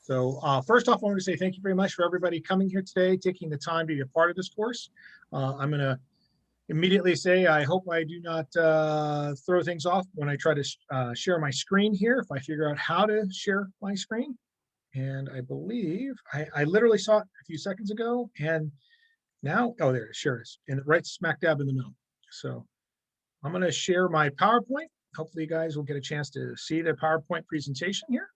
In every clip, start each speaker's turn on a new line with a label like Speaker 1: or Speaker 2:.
Speaker 1: So first off, I want to say thank you very much for everybody coming here today, taking the time to be a part of this course. I'm going to immediately say I hope I do not throw things off when I try to share my screen here, if I figure out how to share my screen. And I believe I literally saw it a few seconds ago, and now, oh, there it is, share it, and right smack dab in the middle. So I'm going to share my PowerPoint. Hopefully you guys will get a chance to see the PowerPoint presentation here.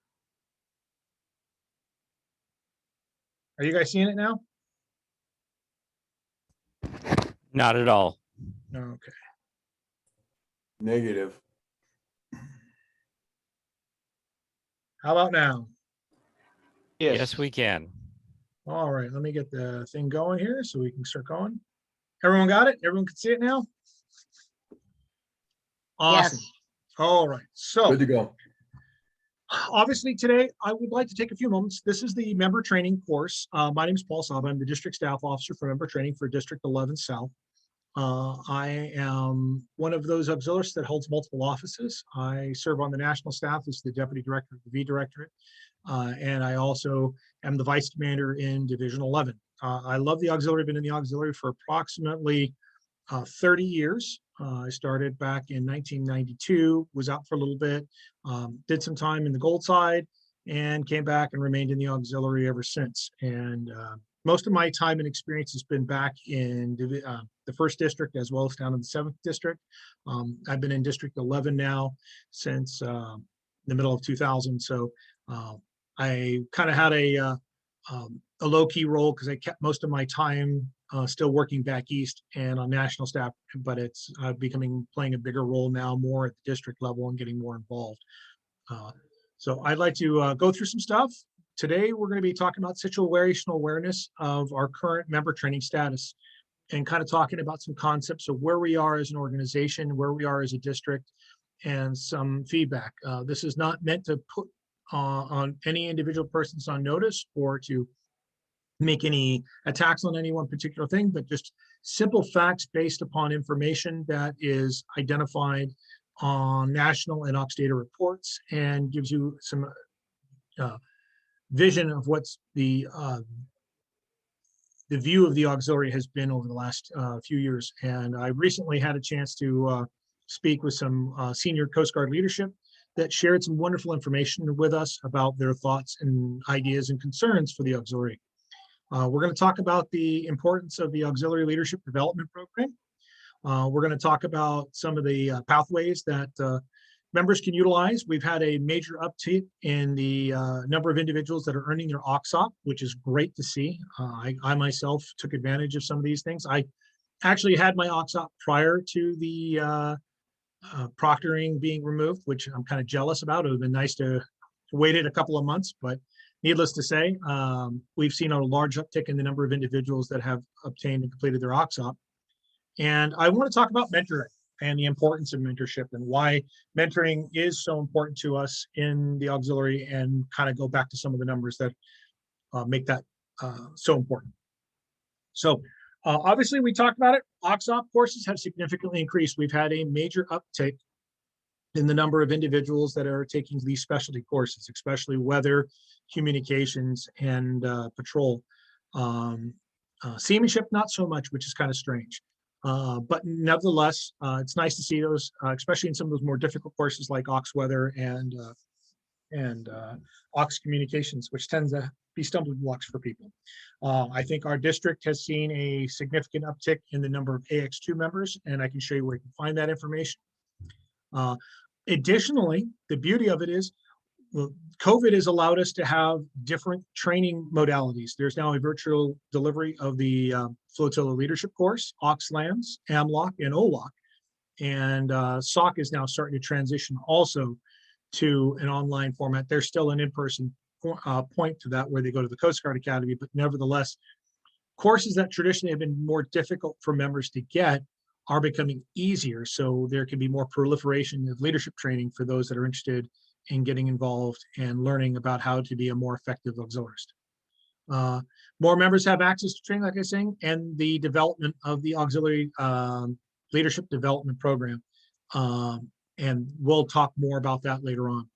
Speaker 1: Are you guys seeing it now?
Speaker 2: Not at all.
Speaker 1: Okay.
Speaker 3: Negative.
Speaker 1: How about now?
Speaker 2: Yes, we can.
Speaker 1: All right, let me get the thing going here so we can start going. Everyone got it? Everyone can see it now? Awesome.
Speaker 4: Yes.
Speaker 1: All right, so
Speaker 3: Good to go.
Speaker 1: obviously today I would like to take a few moments. This is the member training course. My name is Paul Saba. I'm the district staff officer for member training for District 11 South. I am one of those auxiliaries that holds multiple offices. I serve on the national staff as the deputy director of the V Directorate, and I also am the vice commander in Division 11. I love the auxiliary. I've been in the auxiliary for approximately 30 years. I started back in 1992, was out for a little bit, did some time in the gold side, and came back and remained in the auxiliary ever since. And most of my time and experience has been back in the 1st district as well as down in the 7th district. I've been in District 11 now since the middle of 2000. So I kind of had a low-key role because I kept most of my time still working back east and on national staff, but it's playing a bigger role now, more at the district level and getting more involved. So I'd like to go through some stuff. Today, we're going to be talking about situational awareness of our current member training status and kind of talking about some concepts of where we are as an organization, where we are as a district, and some feedback. This is not meant to put on any individual persons on notice or to make any attacks on any one particular thing, but just simple facts based upon information that is identified on national and Ox data reports and gives you some vision of what's the view of the auxiliary has been over the last few years. And I recently had a chance to speak with some senior Coast Guard leadership that shared some wonderful information with us about their thoughts and ideas and concerns for the auxiliary. We're going to talk about the importance of the Auxiliary Leadership Development Program. We're going to talk about some of the pathways that members can utilize. We've had a major uptick in the number of individuals that are earning their OXOP, which is great to see. I myself took advantage of some of these things. I actually had my OXOP prior to the proctoring being removed, which I'm kind of jealous about. It would have been nice to wait a couple of months, but needless to say, we've seen a large uptick in the number of individuals that have obtained and completed their OXOP. And I want to talk about mentoring and the importance of mentorship and why mentoring is so important to us in the auxiliary, and kind of go back to some of the numbers that make that so important. So obviously we talked about it. OXOP courses have significantly increased. We've had a major uptick in the number of individuals that are taking these specialty courses, especially weather, communications, and patrol. Seamanship, not so much, which is kind of strange. But nevertheless, it's nice to see those, especially in some of those more difficult courses like Ox Weather and Ox Communications, which tends to be stumbling blocks for people. I think our district has seen a significant uptick in the number of AX2 members, and I can show you where you can find that information. Additionally, the beauty of it is, well, COVID has allowed us to have different training modalities. There's now a virtual delivery of the Flotilla Leadership course, OXLAMS, AMLOC, and OLOC. And SOC is now starting to transition also to an online format. There's still an in-person point to that where they go to the Coast Guard Academy, but nevertheless, courses that traditionally have been more difficult for members to get are becoming easier. So there can be more proliferation of leadership training for those that are interested in getting involved and learning about how to be a more effective auxiliarist. More members have access to training, like I was saying, and the development of the Auxiliary Leadership Development Program. And we'll talk more about that later on.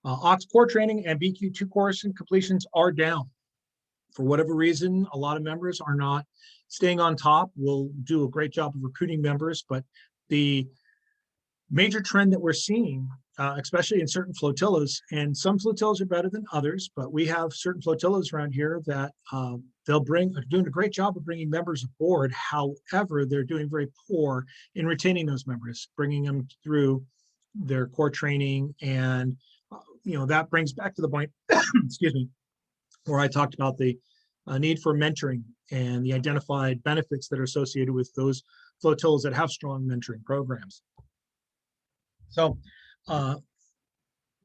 Speaker 1: Ox core training and BQ2 course and completions are down. For whatever reason, a lot of members are not staying on top. We'll do a great job of recruiting members, but the major trend that we're seeing, especially in certain flotillas, and some flotillas are better than others, but we have certain flotillas around here that are doing a great job of bringing members aboard. However, they're doing very poor in retaining those members, bringing them through their core training. And, that brings back to the point, excuse me, where I talked about the need for mentoring and the identified benefits that are associated with those flotillas that have strong mentoring programs. So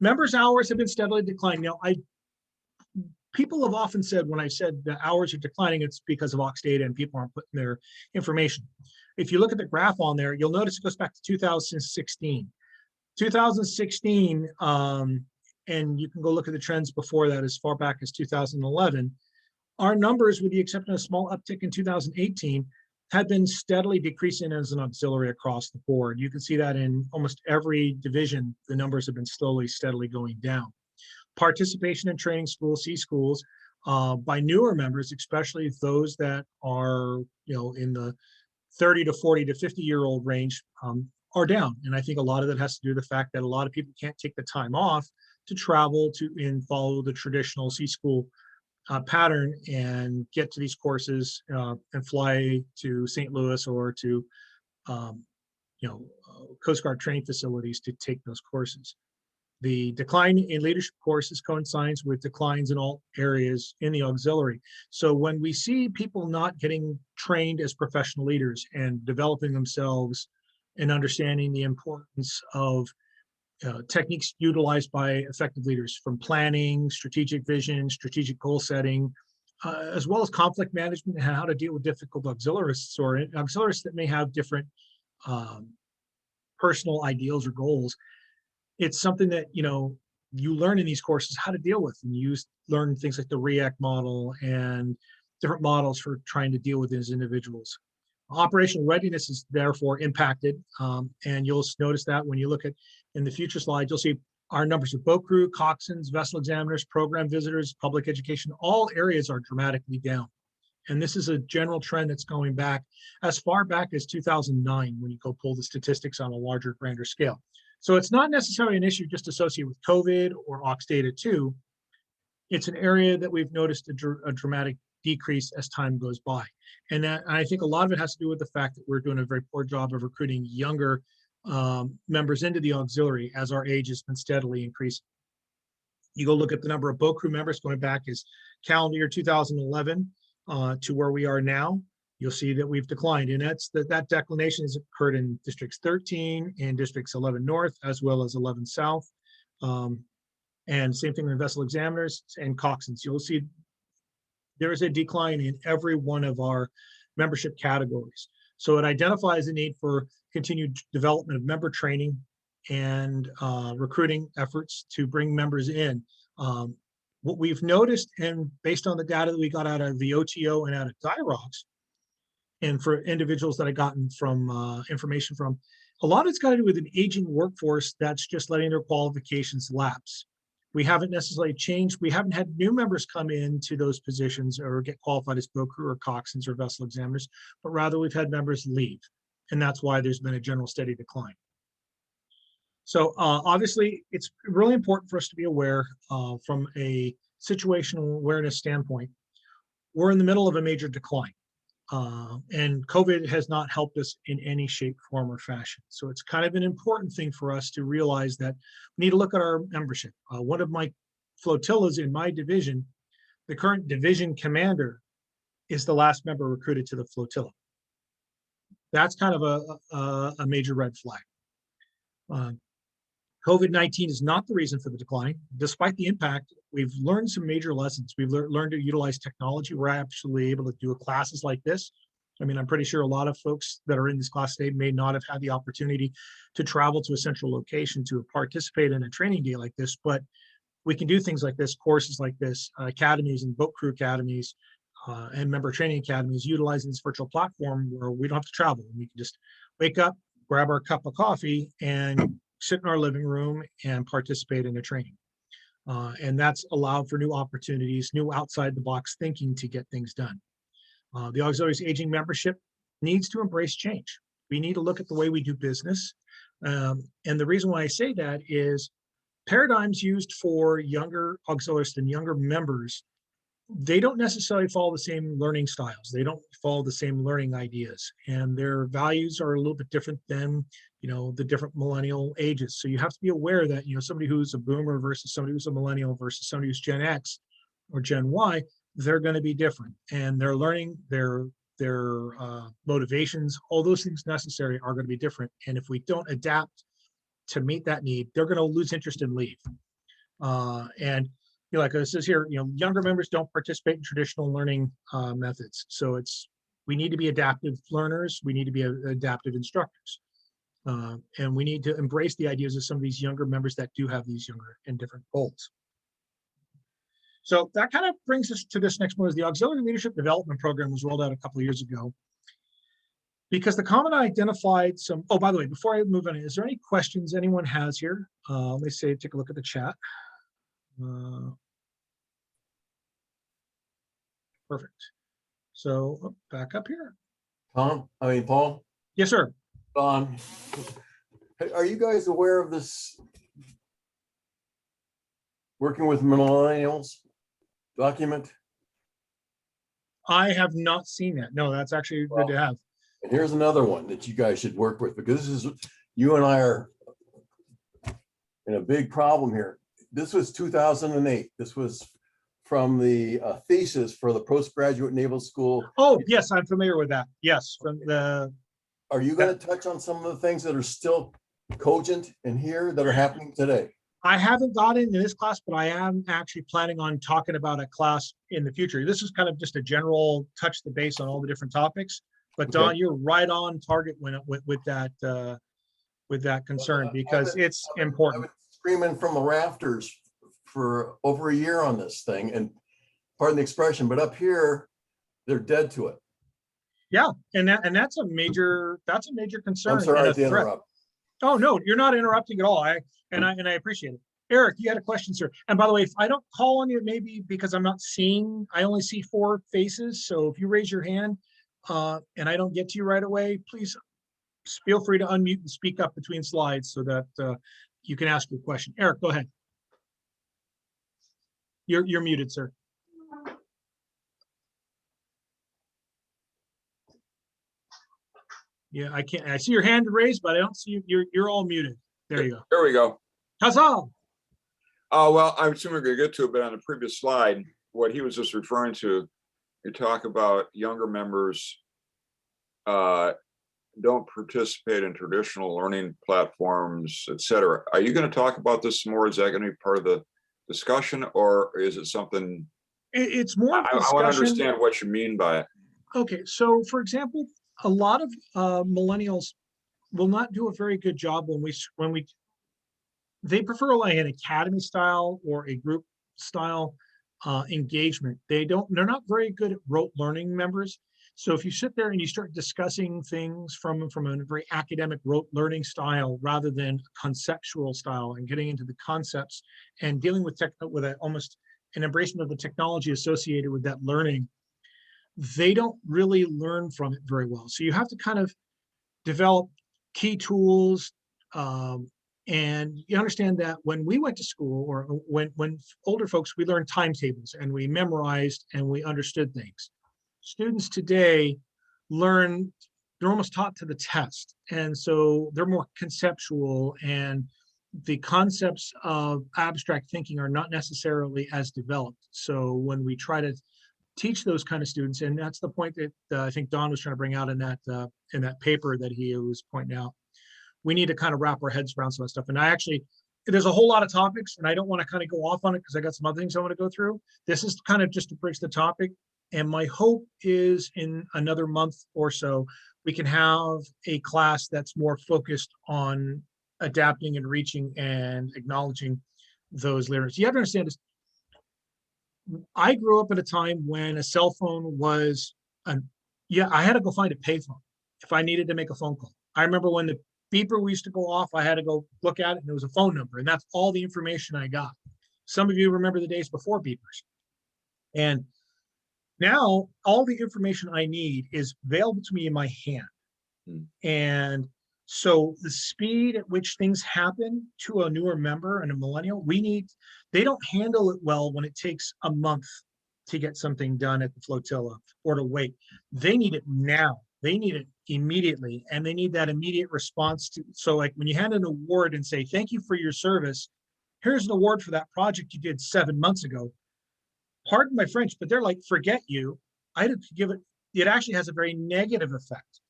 Speaker 1: members' hours have been steadily declining. Now, people have often said when I said the hours are declining, it's because of Ox data and people aren't putting their information. If you look at the graph on there, you'll notice it goes back to 2016. 2016, and you can go look at the trends before that as far back as 2011, our numbers, with the exception of a small uptick in 2018, had been steadily decreasing as an auxiliary across the board. You can see that in almost every division, the numbers have been steadily going down. Participation in training schools, C schools, by newer members, especially those that are, in the 30 to 40 to 50-year-old range, are down. And I think a lot of that has to do with the fact that a lot of people can't take the time off to travel and follow the traditional C school pattern and get to these courses and fly to St. Louis or to, Coast Guard training facilities to take those courses. The decline in leadership courses coincides with declines in all areas in the auxiliary. So when we see people not getting trained as professional leaders and developing themselves and understanding the importance of techniques utilized by effective leaders, from planning, strategic vision, strategic goal setting, as well as conflict management and how to deal with difficult auxiliaries or auxiliaries that may have different personal ideals or goals. It's something that, you learn in these courses how to deal with, and you learn things like the REACT model and different models for trying to deal with these individuals. Operational readiness is therefore impacted, and you'll notice that when you look at in the future slides, you'll see our numbers of boat crew, coxswains, vessel examiners, program visitors, public education, all areas are dramatically down. And this is a general trend that's going back as far back as 2009 when you go pull the statistics on a larger, grander scale. So it's not necessarily an issue just associated with COVID or Ox data 2. It's an area that we've noticed a dramatic decrease as time goes by. And I think a lot of it has to do with the fact that we're doing a very poor job of recruiting younger members into the auxiliary as our age has been steadily increasing. You go look at the number of boat crew members going back as calendar year 2011 to where we are now. You'll see that we've declined, and that declination has occurred in districts 13 and districts 11 North, as well as 11 South. And same thing with vessel examiners and coxswains. You'll see there is a decline in every one of our membership categories. So it identifies the need for continued development of member training and recruiting efforts to bring members in. What we've noticed, and based on the data that we got out of the OTO and out of DIROCS, and for individuals that I've gotten from information from, a lot of it's got to do with an aging workforce that's just letting their qualifications lapse. We haven't necessarily changed. We haven't had new members come into those positions or get qualified as boat crew or coxswains or vessel examiners, but rather we've had members leave. And that's why there's been a general steady decline. So obviously, it's really important for us to be aware from a situational awareness standpoint. We're in the middle of a major decline. And COVID has not helped us in any shape, form, or fashion. So it's kind of an important thing for us to realize that we need to look at our membership. One of my flotillas in my division, the current division commander is the last member recruited to the flotilla. That's kind of a major red flag. COVID-19 is not the reason for the decline. Despite the impact, we've learned some major lessons. We've learned to utilize technology. We're actually able to do classes like this. I mean, I'm pretty sure a lot of folks that are in this class today may not have had the opportunity to travel to a central location to participate in a training day like this, but we can do things like this, courses like this, academies and boat crew academies and member training academies utilizing this virtual platform where we don't have to travel. We can just wake up, grab our cup of coffee, and sit in our living room and participate in a training. And that's allowed for new opportunities, new outside the box thinking to get things done. The auxiliaries aging membership needs to embrace change. We need to look at the way we do business. And the reason why I say that is paradigms used for younger auxiliaries and younger members, they don't necessarily follow the same learning styles. They don't follow the same learning ideas, and their values are a little bit different than, the different millennial ages. So you have to be aware that, somebody who's a boomer versus somebody who's a millennial versus somebody who's Gen X or Gen Y, they're going to be different, and their learning, their motivations, all those things necessary are going to be different. And if we don't adapt to meet that need, they're going to lose interest and leave. And like it says here, younger members don't participate in traditional learning methods. So we need to be adaptive learners. We need to be adaptive instructors. And we need to embrace the ideas of some of these younger members that do have these younger and different goals. So that kind of brings us to this next one. Is the Auxiliary Leadership Development Program was rolled out a couple of years ago because the common identified some, oh, by the way, before I move on, is there any questions anyone has here? Let me take a look at the chat. Perfect. So back up here.
Speaker 3: Paul?
Speaker 1: Yes, sir.
Speaker 3: Are you guys aware of this working with millennials document?
Speaker 1: I have not seen that. No, that's actually good to have.
Speaker 3: And here's another one that you guys should work with, because you and I are in a big problem here. This was 2008. This was from the thesis for the postgraduate naval school.
Speaker 1: Oh, yes, I'm familiar with that. Yes, from the.
Speaker 3: Are you going to touch on some of the things that are still cogent in here that are happening today?
Speaker 1: I haven't got into this class, but I am actually planning on talking about a class in the future. This is kind of just a general touch the base on all the different topics. But Don, you're right on target with that concern, because it's important.
Speaker 3: I've been screaming from the rafters for over a year on this thing, and pardon the expression, but up here they're dead to it.
Speaker 1: Yeah, and that's a major concern.
Speaker 3: I'm sorry to interrupt.
Speaker 1: Oh no, you're not interrupting at all. I appreciate it. Eric, you had a question, sir. And by the way, if I don't call on you, maybe because I only see 4 faces. So if you raise your hand and I don't get to you right away, please feel free to unmute and speak up between slides so that you can ask your question. Eric, go ahead. You're muted, sir. Yeah, I can't. I see your hand raised, but I don't see you. You're all muted. There you go.
Speaker 4: There we go.
Speaker 1: Huzzah!
Speaker 4: Oh, well, I'm assuming we're going to get to it, but on the previous slide, what he was just referring to, you talk about younger members don't participate in traditional learning platforms, et cetera. Are you going to talk about this more? Is that going to be part of the discussion, or is it something?
Speaker 1: It's more.
Speaker 4: I want to understand what you mean by it.
Speaker 1: Okay, so for example, a lot of millennials will not do a very good job when they prefer like an academy style or a group style engagement. They're not very good at rote learning members. So if you sit there and you start discussing things from a very academic rote learning style rather than conceptual style, and getting into the concepts and dealing with almost an embracement of the technology associated with that learning, they don't really learn from it very well. So you have to kind of develop key tools, and you understand that when we went to school, or when older folks, we learned timetables and we memorized and we understood things. Students today they're almost taught to the test. And so they're more conceptual, and the concepts of abstract thinking are not necessarily as developed. So when we try to teach those kind of students, and that's the point that I think Don was trying to bring out in that paper that he was pointing out, we need to kind of wrap our heads around some of that stuff. And there's a whole lot of topics, and I don't want to kind of go off on it because I got some other things I want to go through. This is kind of just to bridge the topic. And my hope is in another month or so, we can have a class that's more focused on adapting and reaching and acknowledging those learners. You have to understand this. I grew up at a time when a cell phone was, I had to go find a payphone if I needed to make a phone call. I remember when the beeper used to go off, I had to go look at it, and it was a phone number, and that's all the information I got. Some of you remember the days before beepers. And now all the information I need is available to me in my hand. And so the speed at which things happen to a newer member and a millennial, they don't handle it well when it takes a month to get something done at the flotilla or to wait. They need it now. They need it immediately, and they need that immediate response to. So like when you hand an award and say, thank you for your service, here's an award for that project you did 7 months ago. Pardon my French, but they're like, forget you. I had to give it. It actually has a very negative effect.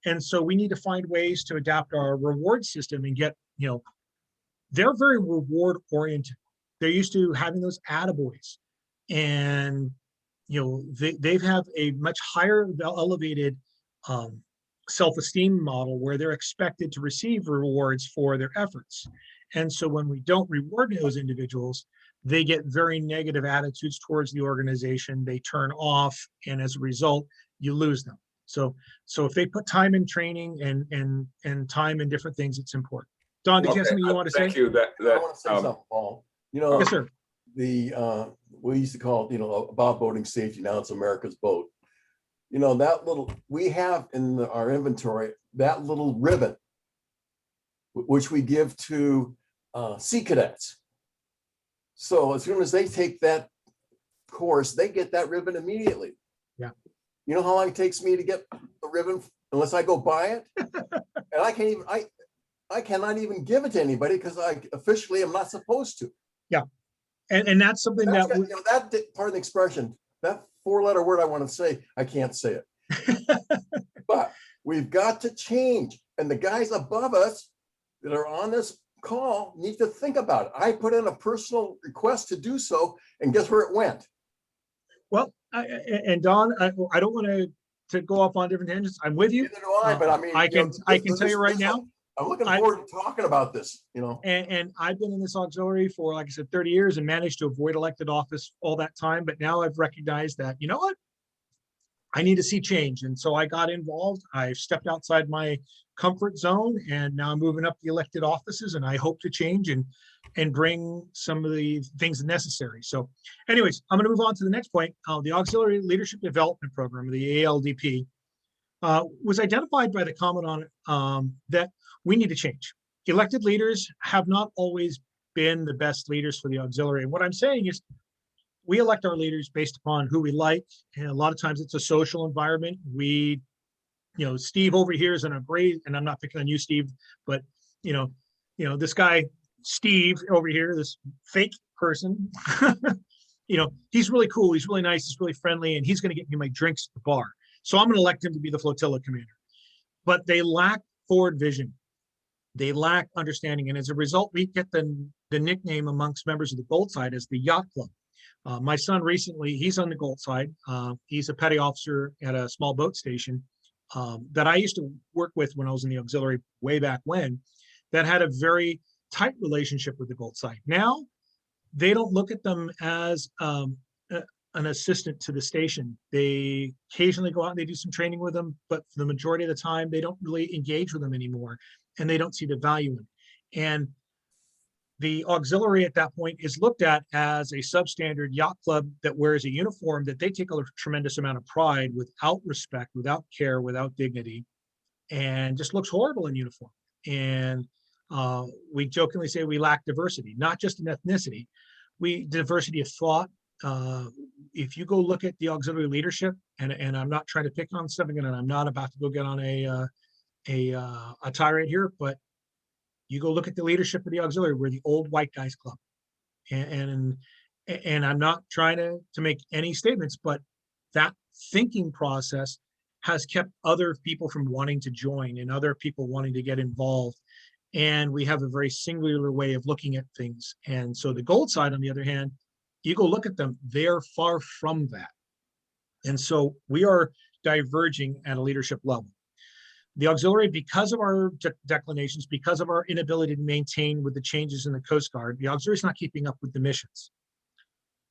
Speaker 1: And so we need to find ways to adapt our reward system and get, they're very reward oriented. They're used to having those attaboys, and, they have a much higher elevated self-esteem model where they're expected to receive rewards for their efforts. And so when we don't reward those individuals, they get very negative attitudes towards the organization. They turn off, and as a result, you lose them. So if they put time in training and time in different things, it's important. Don, did you have something you want to say?
Speaker 4: Thank you.
Speaker 3: I want to say something, Paul.
Speaker 1: Yes, sir.
Speaker 3: We used to call it, about boating safety. Now it's America's boat. That little, we have in our inventory, that little ribbon, which we give to sea cadets. So as soon as they take that course, they get that ribbon immediately.
Speaker 1: Yeah.
Speaker 3: You know how long it takes me to get the ribbon unless I go buy it? And I cannot even give it to anybody because I officially am not supposed to.
Speaker 1: Yeah. And that's something that
Speaker 3: part of the expression, that 4-letter word I want to say, I can't say it. But we've got to change. And the guys above us that are on this call need to think about it. I put in a personal request to do so, and guess where it went?
Speaker 1: Well, and Don, I don't want to go off on different tangents. I'm with you.
Speaker 3: Neither do I, but I mean,
Speaker 1: I can tell you right now.
Speaker 3: I'm looking forward to talking about this,
Speaker 1: And I've been in this auxiliary for, like I said, 30 years and managed to avoid elected office all that time. But now I've recognized that, you know what? I need to see change. And so I got involved. I stepped outside my comfort zone, and now I'm moving up the elected offices, and I hope to change and bring some of the things necessary. So anyways, I'm going to move on to the next point. The Auxiliary Leadership Development Program, the ADLP, was identified by the Commandant that we need to change. Elected leaders have not always been the best leaders for the auxiliary. And what I'm saying is we elect our leaders based upon who we like. And a lot of times it's a social environment. Steve over here is in a great, and I'm not picking on you, Steve, but this guy, Steve over here, this fake person, he's really cool. He's really nice. He's really friendly, and he's going to get me my drinks at the bar. So I'm going to elect him to be the flotilla commander. But they lack forward vision. They lack understanding. And as a result, we get the nickname amongst members of the Gold Side as the Yacht Club. My son recently, he's on the Gold Side. He's a petty officer at a small boat station that I used to work with when I was in the auxiliary way back when, that had a very tight relationship with the Gold Side. Now, they don't look at them as an assistant to the station. They occasionally go out and they do some training with them, but for the majority of the time, they don't really engage with them anymore, and they don't see the value in it. And the auxiliary at that point is looked at as a substandard yacht club that wears a uniform that they take a tremendous amount of pride, without respect, without care, without dignity, and just looks horrible in uniform. And we jokingly say we lack diversity, not just in ethnicity, diversity of thought. If you go look at the auxiliary leadership, and I'm not trying to pick on something, and I'm not about to go get on a tirade here, but you go look at the leadership of the auxiliary. We're the old white guys club, and I'm not trying to make any statements, but that thinking process has kept other people from wanting to join and other people wanting to get involved. And we have a very singular way of looking at things. And so the Gold Side, on the other hand, you go look at them, they're far from that. And so we are diverging at a leadership level. The auxiliary, because of our declinations, because of our inability to maintain with the changes in the Coast Guard, the auxiliary is not keeping up with the missions.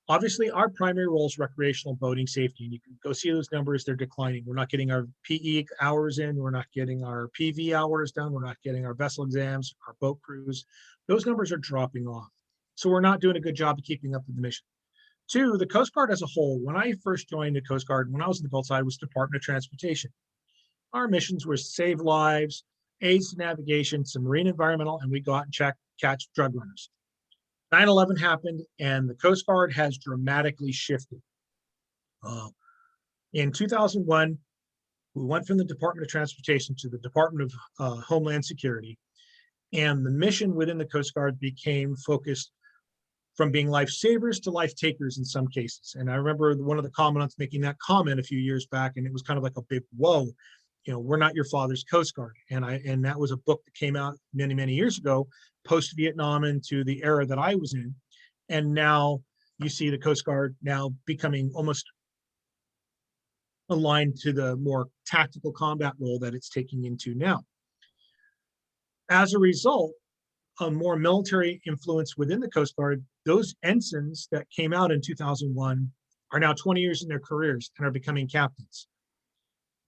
Speaker 1: Obviously, our primary role is recreational boating safety, and you can go see those numbers, they're declining. We're not getting our PE hours in, we're not getting our PV hours done, we're not getting our vessel exams, our boat crews. Those numbers are dropping off. So we're not doing a good job of keeping up with the mission. Two, the Coast Guard as a whole, when I first joined the Coast Guard, when I was in the Gulf side, was Department of Transportation. Our missions were save lives, aids to navigation, some marine environmental, and we go out and catch drug runners. 9/11 happened, and the Coast Guard has dramatically shifted. In 2001, we went from the Department of Transportation to the Department of Homeland Security, and the mission within the Coast Guard became focused from being lifesavers to life takers in some cases. And I remember one of the commandants making that comment a few years back, and it was kind of like a big whoa. We're not your father's Coast Guard. And that was a book that came out many, many years ago, post-Vietnam into the era that I was in. And now you see the Coast Guard now becoming almost aligned to the more tactical combat role that it's taking into now. As a result, a more military influence within the Coast Guard, those ensigns that came out in 2001 are now 20 years in their careers and are becoming captains.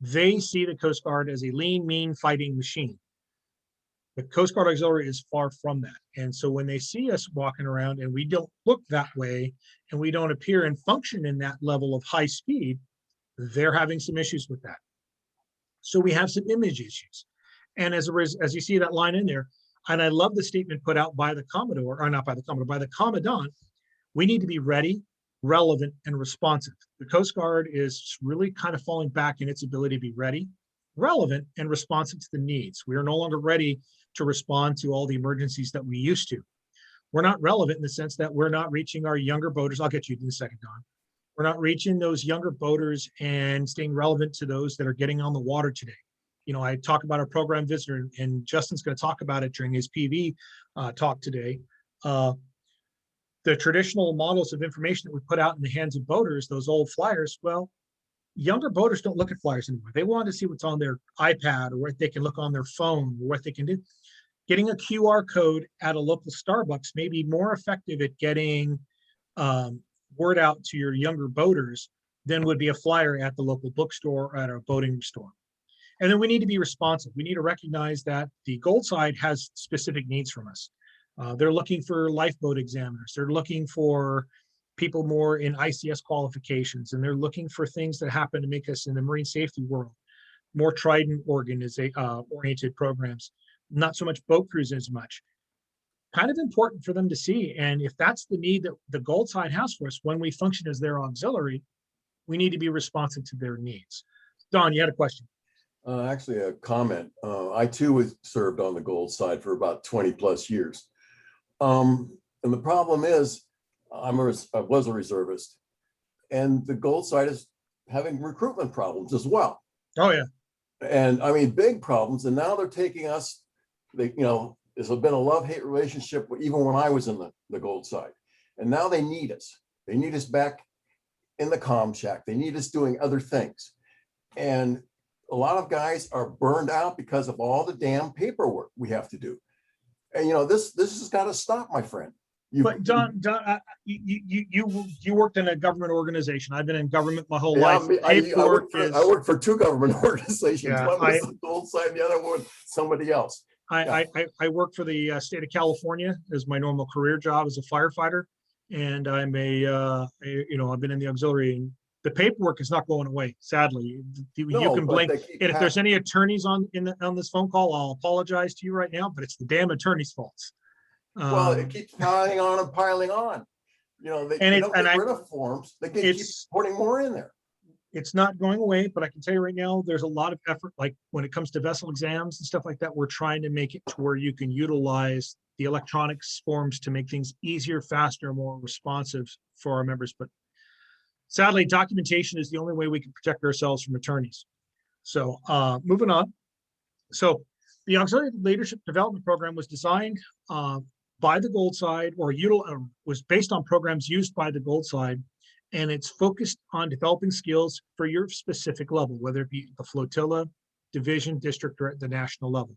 Speaker 1: They see the Coast Guard as a lean, mean fighting machine. The Coast Guard Auxiliary is far from that. And so when they see us walking around and we don't look that way and we don't appear and function in that level of high speed, they're having some issues with that. So we have some image issues. And as you see that line in there, and I love the statement put out by the Commodore, or not by the Commodore, by the Commandant, we need to be ready, relevant, and responsive. The Coast Guard is really kind of falling back in its ability to be ready, relevant, and responsive to the needs. We are no longer ready to respond to all the emergencies that we used to. We're not relevant in the sense that we're not reaching our younger boaters. I'll get you in a second, Don. We're not reaching those younger boaters and staying relevant to those that are getting on the water today. I talk about our program visitor, and Justin's going to talk about it during his PV talk today. The traditional models of information that we put out in the hands of boaters, those old flyers, well, younger boaters don't look at flyers anymore. They want to see what's on their iPad or what they can look on their phone or what they can do. Getting a QR code at a local Starbucks may be more effective at getting word out to your younger boaters than would be a flyer at the local bookstore or at a boating store. And then we need to be responsive. We need to recognize that the Gold side has specific needs from us. They're looking for lifeboat examiners. They're looking for people more in ICS qualifications, and they're looking for things that happen to make us in the marine safety world more Trident oriented programs, not so much boat crews as much. Kind of important for them to see. And if that's the need that the Gold side has for us when we function as their auxiliary, we need to be responsive to their needs. Don, you had a question.
Speaker 3: Actually, a comment. I too was served on the Gold side for about 20 plus years. And the problem is, I was a reservist, and the Gold side is having recruitment problems as well.
Speaker 1: Oh, yeah.
Speaker 3: And I mean, big problems. And now they're taking us, there's been a love-hate relationship even when I was in the Gold side. And now they need us. They need us back in the comm shack. They need us doing other things. And a lot of guys are burned out because of all the damn paperwork we have to do. And this has got to stop, my friend.
Speaker 1: But Don, you worked in a government organization. I've been in government my whole life.
Speaker 3: I worked for two government organizations.
Speaker 1: Yeah,
Speaker 3: one was the Gold side, the other one somebody else.
Speaker 1: I work for the state of California as my normal career job as a firefighter, and I'm I've been in the auxiliary. And the paperwork is not going away, sadly. You can blame it. If there's any attorneys on this phone call, I'll apologize to you right now, but it's the damn attorney's faults.
Speaker 3: Well, it keeps piling on and piling on. They don't get rid of forms. They keep putting more in there.
Speaker 1: It's not going away, but I can tell you right now, there's a lot of effort. Like when it comes to vessel exams and stuff like that, we're trying to make it to where you can utilize the electronics forms to make things easier, faster, more responsive for our members. But sadly, documentation is the only way we can protect ourselves from attorneys. So moving on. So the Auxiliary Leadership Development Program was designed by the Gold side, or was based on programs used by the Gold side, and it's focused on developing skills for your specific level, whether it be the flotilla, division, district, or at the national level.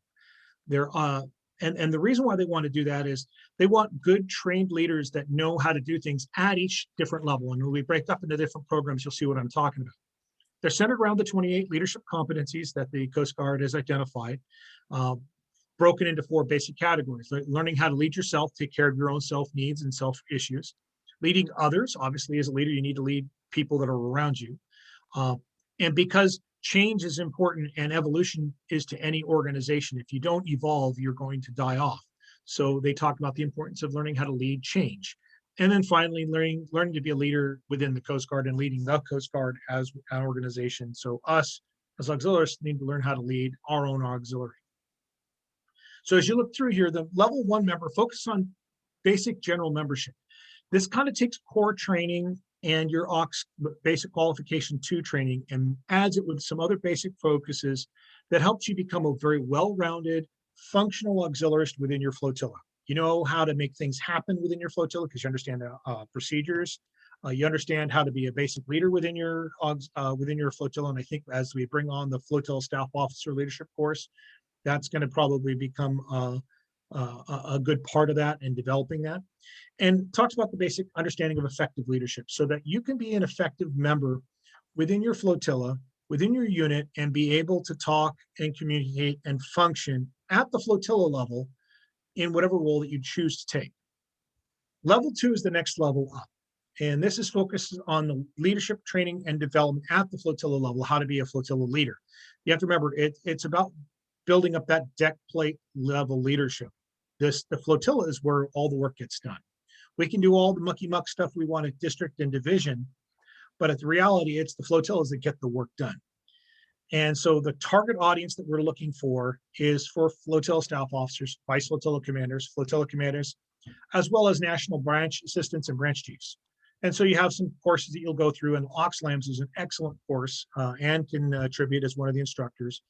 Speaker 1: And the reason why they want to do that is they want good trained leaders that know how to do things at each different level. And when we break up into different programs, you'll see what I'm talking about. They're centered around the 28 leadership competencies that the Coast Guard has identified, broken into 4 basic categories, like learning how to lead yourself, take care of your own self needs and self issues. Leading others, obviously, as a leader, you need to lead people that are around you. And because change is important and evolution is to any organization, if you don't evolve, you're going to die off. So they talk about the importance of learning how to lead change. And then finally, learning to be a leader within the Coast Guard and leading the Coast Guard as an organization. So us as auxiliaries need to learn how to lead our own auxiliary. So as you look through here, the level 1 member focus on basic general membership. This kind of takes core training and your basic qualification 2 training and adds it with some other basic focuses that helps you become a very well-rounded, functional auxiliarist within your flotilla. You know how to make things happen within your flotilla because you understand the procedures. You understand how to be a basic leader within your flotilla. And I think as we bring on the flotilla staff officer leadership course, that's going to probably become a good part of that and developing that. And talks about the basic understanding of effective leadership so that you can be an effective member within your flotilla, within your unit, and be able to talk and communicate and function at the flotilla level in whatever role that you choose to take. Level 2 is the next level up. And this is focused on the leadership training and development at the flotilla level, how to be a flotilla leader. You have to remember, it's about building up that deck plate level leadership. The flotilla is where all the work gets done. We can do all the mucky muck stuff we want at district and division, but at the reality, it's the flotillas that get the work done. And so the target audience that we're looking for is for flotilla staff officers, vice flotilla commanders, as well as national branch assistants and branch chiefs. And so you have some courses that you'll go through, and OXLAMS is an excellent course and can attribute as one of the instructors.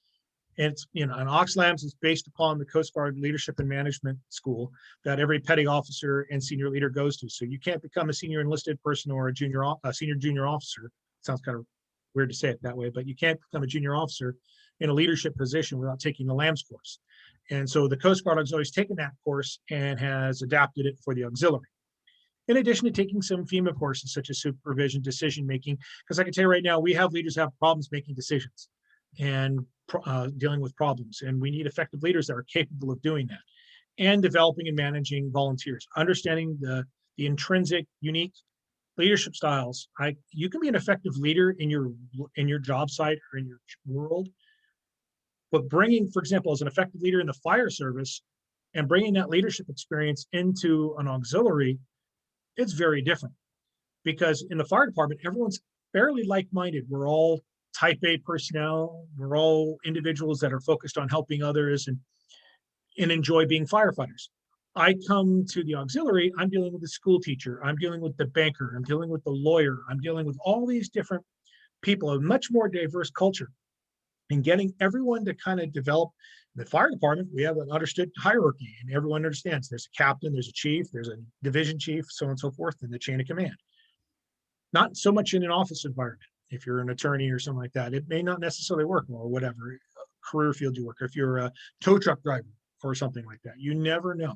Speaker 1: And it's, an OXLAMS is based upon the Coast Guard Leadership and Management School that every petty officer and senior leader goes to. So you can't become a senior enlisted person or a senior junior officer. Sounds kind of weird to say it that way, but you can't become a junior officer in a leadership position without taking the LAMS course. And so the Coast Guard has always taken that course and has adapted it for the auxiliary. In addition to taking some FEMA courses such as supervision, decision-making, because I can tell you right now, we have leaders who have problems making decisions and dealing with problems. And we need effective leaders that are capable of doing that and developing and managing volunteers, understanding the intrinsic, unique leadership styles. You can be an effective leader in your job site or in your world, but bringing, for example, as an effective leader in the fire service and bringing that leadership experience into an auxiliary, it's very different. Because in the fire department, everyone's fairly like-minded. We're all type A personnel. We're all individuals that are focused on helping others and enjoy being firefighters. I come to the auxiliary, I'm dealing with the school teacher, I'm dealing with the banker, I'm dealing with the lawyer, I'm dealing with all these different people, a much more diverse culture. And getting everyone to kind of develop. In the fire department, we have an understood hierarchy and everyone understands there's a captain, there's a chief, there's a division chief, so on and so forth, and the chain of command. Not so much in an office environment. If you're an attorney or something like that, it may not necessarily work, or whatever career field you work, or if you're a tow truck driver or something like that, you never know.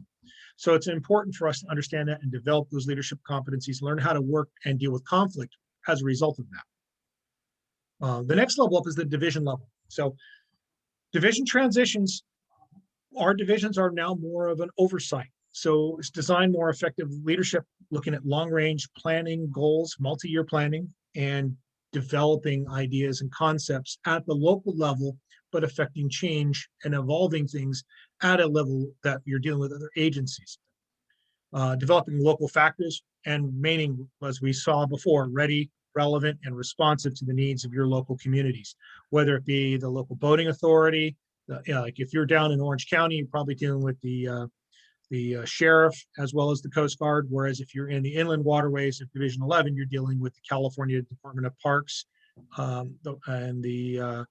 Speaker 1: So it's important for us to understand that and develop those leadership competencies, learn how to work and deal with conflict as a result of that. The next level up is the division level. So division transitions, our divisions are now more of an oversight. So it's designed more effective leadership, looking at long range planning goals, multi-year planning, and developing ideas and concepts at the local level, but affecting change and evolving things at a level that you're dealing with other agencies. Developing local factors and remaining, as we saw before, ready, relevant, and responsive to the needs of your local communities, whether it be the local boating authority. Like if you're down in Orange County, you're probably dealing with the sheriff as well as the Coast Guard, whereas if you're in the inland waterways of Division 11, you're dealing with the California Department of Parks and the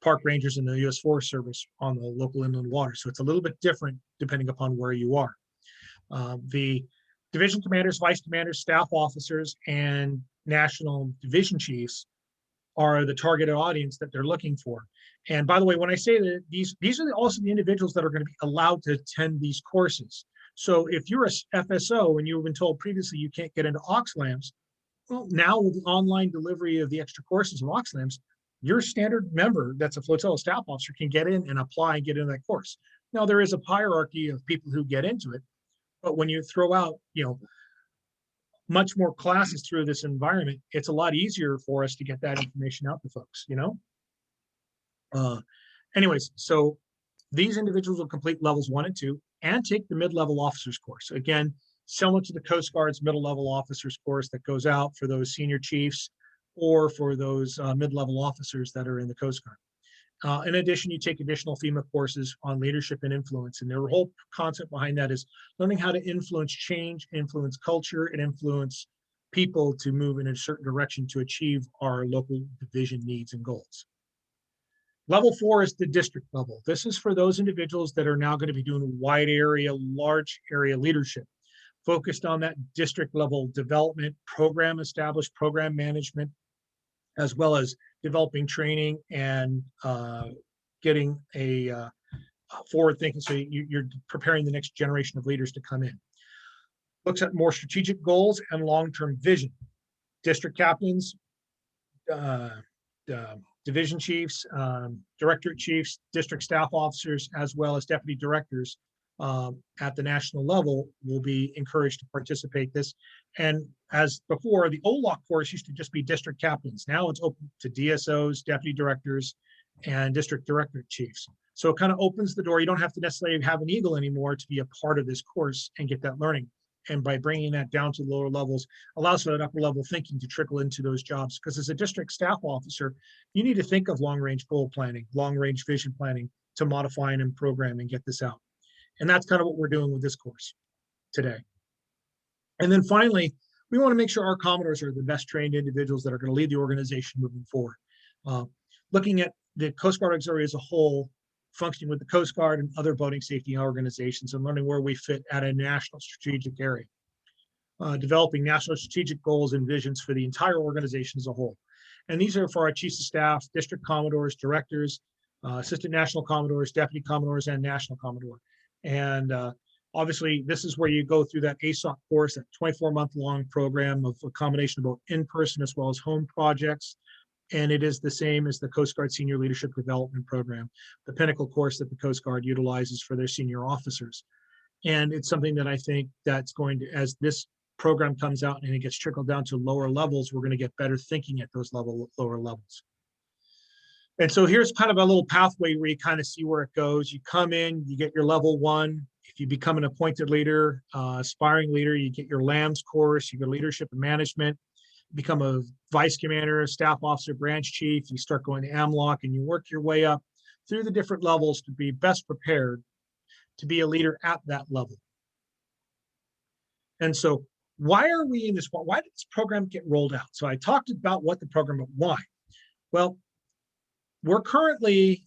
Speaker 1: park rangers and the U.S. Forest Service on the local inland water. So it's a little bit different depending upon where you are. The division commanders, vice commanders, staff officers, and national division chiefs are the targeted audience that they're looking for. And by the way, when I say that these are also the individuals that are going to be allowed to attend these courses. So if you're a FSO and you've been told previously you can't get into OXLAMS, well, now with the online delivery of the extra courses of OXLAMS, your standard member that's a flotilla staff officer can get in and apply and get into that course. Now, there is a hierarchy of people who get into it, but when you throw out, much more classes through this environment, it's a lot easier for us to get that information out to folks, Anyways, so these individuals will complete levels 1 and 2 and take the mid-level officers course. Again, similar to the Coast Guard's middle level officers course that goes out for those senior chiefs or for those mid-level officers that are in the Coast Guard. In addition, you take additional FEMA courses on leadership and influence. And their whole concept behind that is learning how to influence change, influence culture, and influence people to move in a certain direction to achieve our local division needs and goals. Level 4 is the district level. This is for those individuals that are now going to be doing wide area, large area leadership, focused on that district level development, program established, program management, as well as developing training and getting a forward thinking. So you're preparing the next generation of leaders to come in. Looks at more strategic goals and long-term vision. District captains, division chiefs, directorate chiefs, district staff officers, as well as deputy directors at the national level will be encouraged to participate this. And as before, the OLOC course used to just be district captains. Now it's open to DSOs, deputy directors, and district directorate chiefs. So it kind of opens the door. You don't have to necessarily have an eagle anymore to be a part of this course and get that learning. And by bringing that down to lower levels, allows for that upper level thinking to trickle into those jobs. Because as a district staff officer, you need to think of long range goal planning, long range vision planning to modify and program and get this out. And that's kind of what we're doing with this course today. And then finally, we want to make sure our Commodores are the best trained individuals that are going to lead the organization moving forward. Looking at the Coast Guard Auxiliary as a whole, functioning with the Coast Guard and other boating safety organizations, and learning where we fit at a national strategic area. Developing national strategic goals and visions for the entire organization as a whole. And these are for our chiefs of staff, district commodores, directors, assistant national commodores, deputy commodores, and national commodore. And obviously, this is where you go through that ASOC course, that 24-month-long program of a combination of both in-person as well as home projects. And it is the same as the Coast Guard Senior Leadership Development Program, the pinnacle course that the Coast Guard utilizes for their senior officers. And it's something that I think that's going to, as this program comes out and it gets trickled down to lower levels, we're going to get better thinking at those lower levels. And so here's kind of a little pathway where you kind of see where it goes. You come in, you get your level 1. If you become an appointed leader, aspiring leader, you get your LAMS course, you get leadership and management, become a vice commander, staff officer, branch chief, you start going to AMLOC, and you work your way up through the different levels to be best prepared to be a leader at that level. And so why are we in this? Why did this program get rolled out? So I talked about what the program, but why? Well, we're currently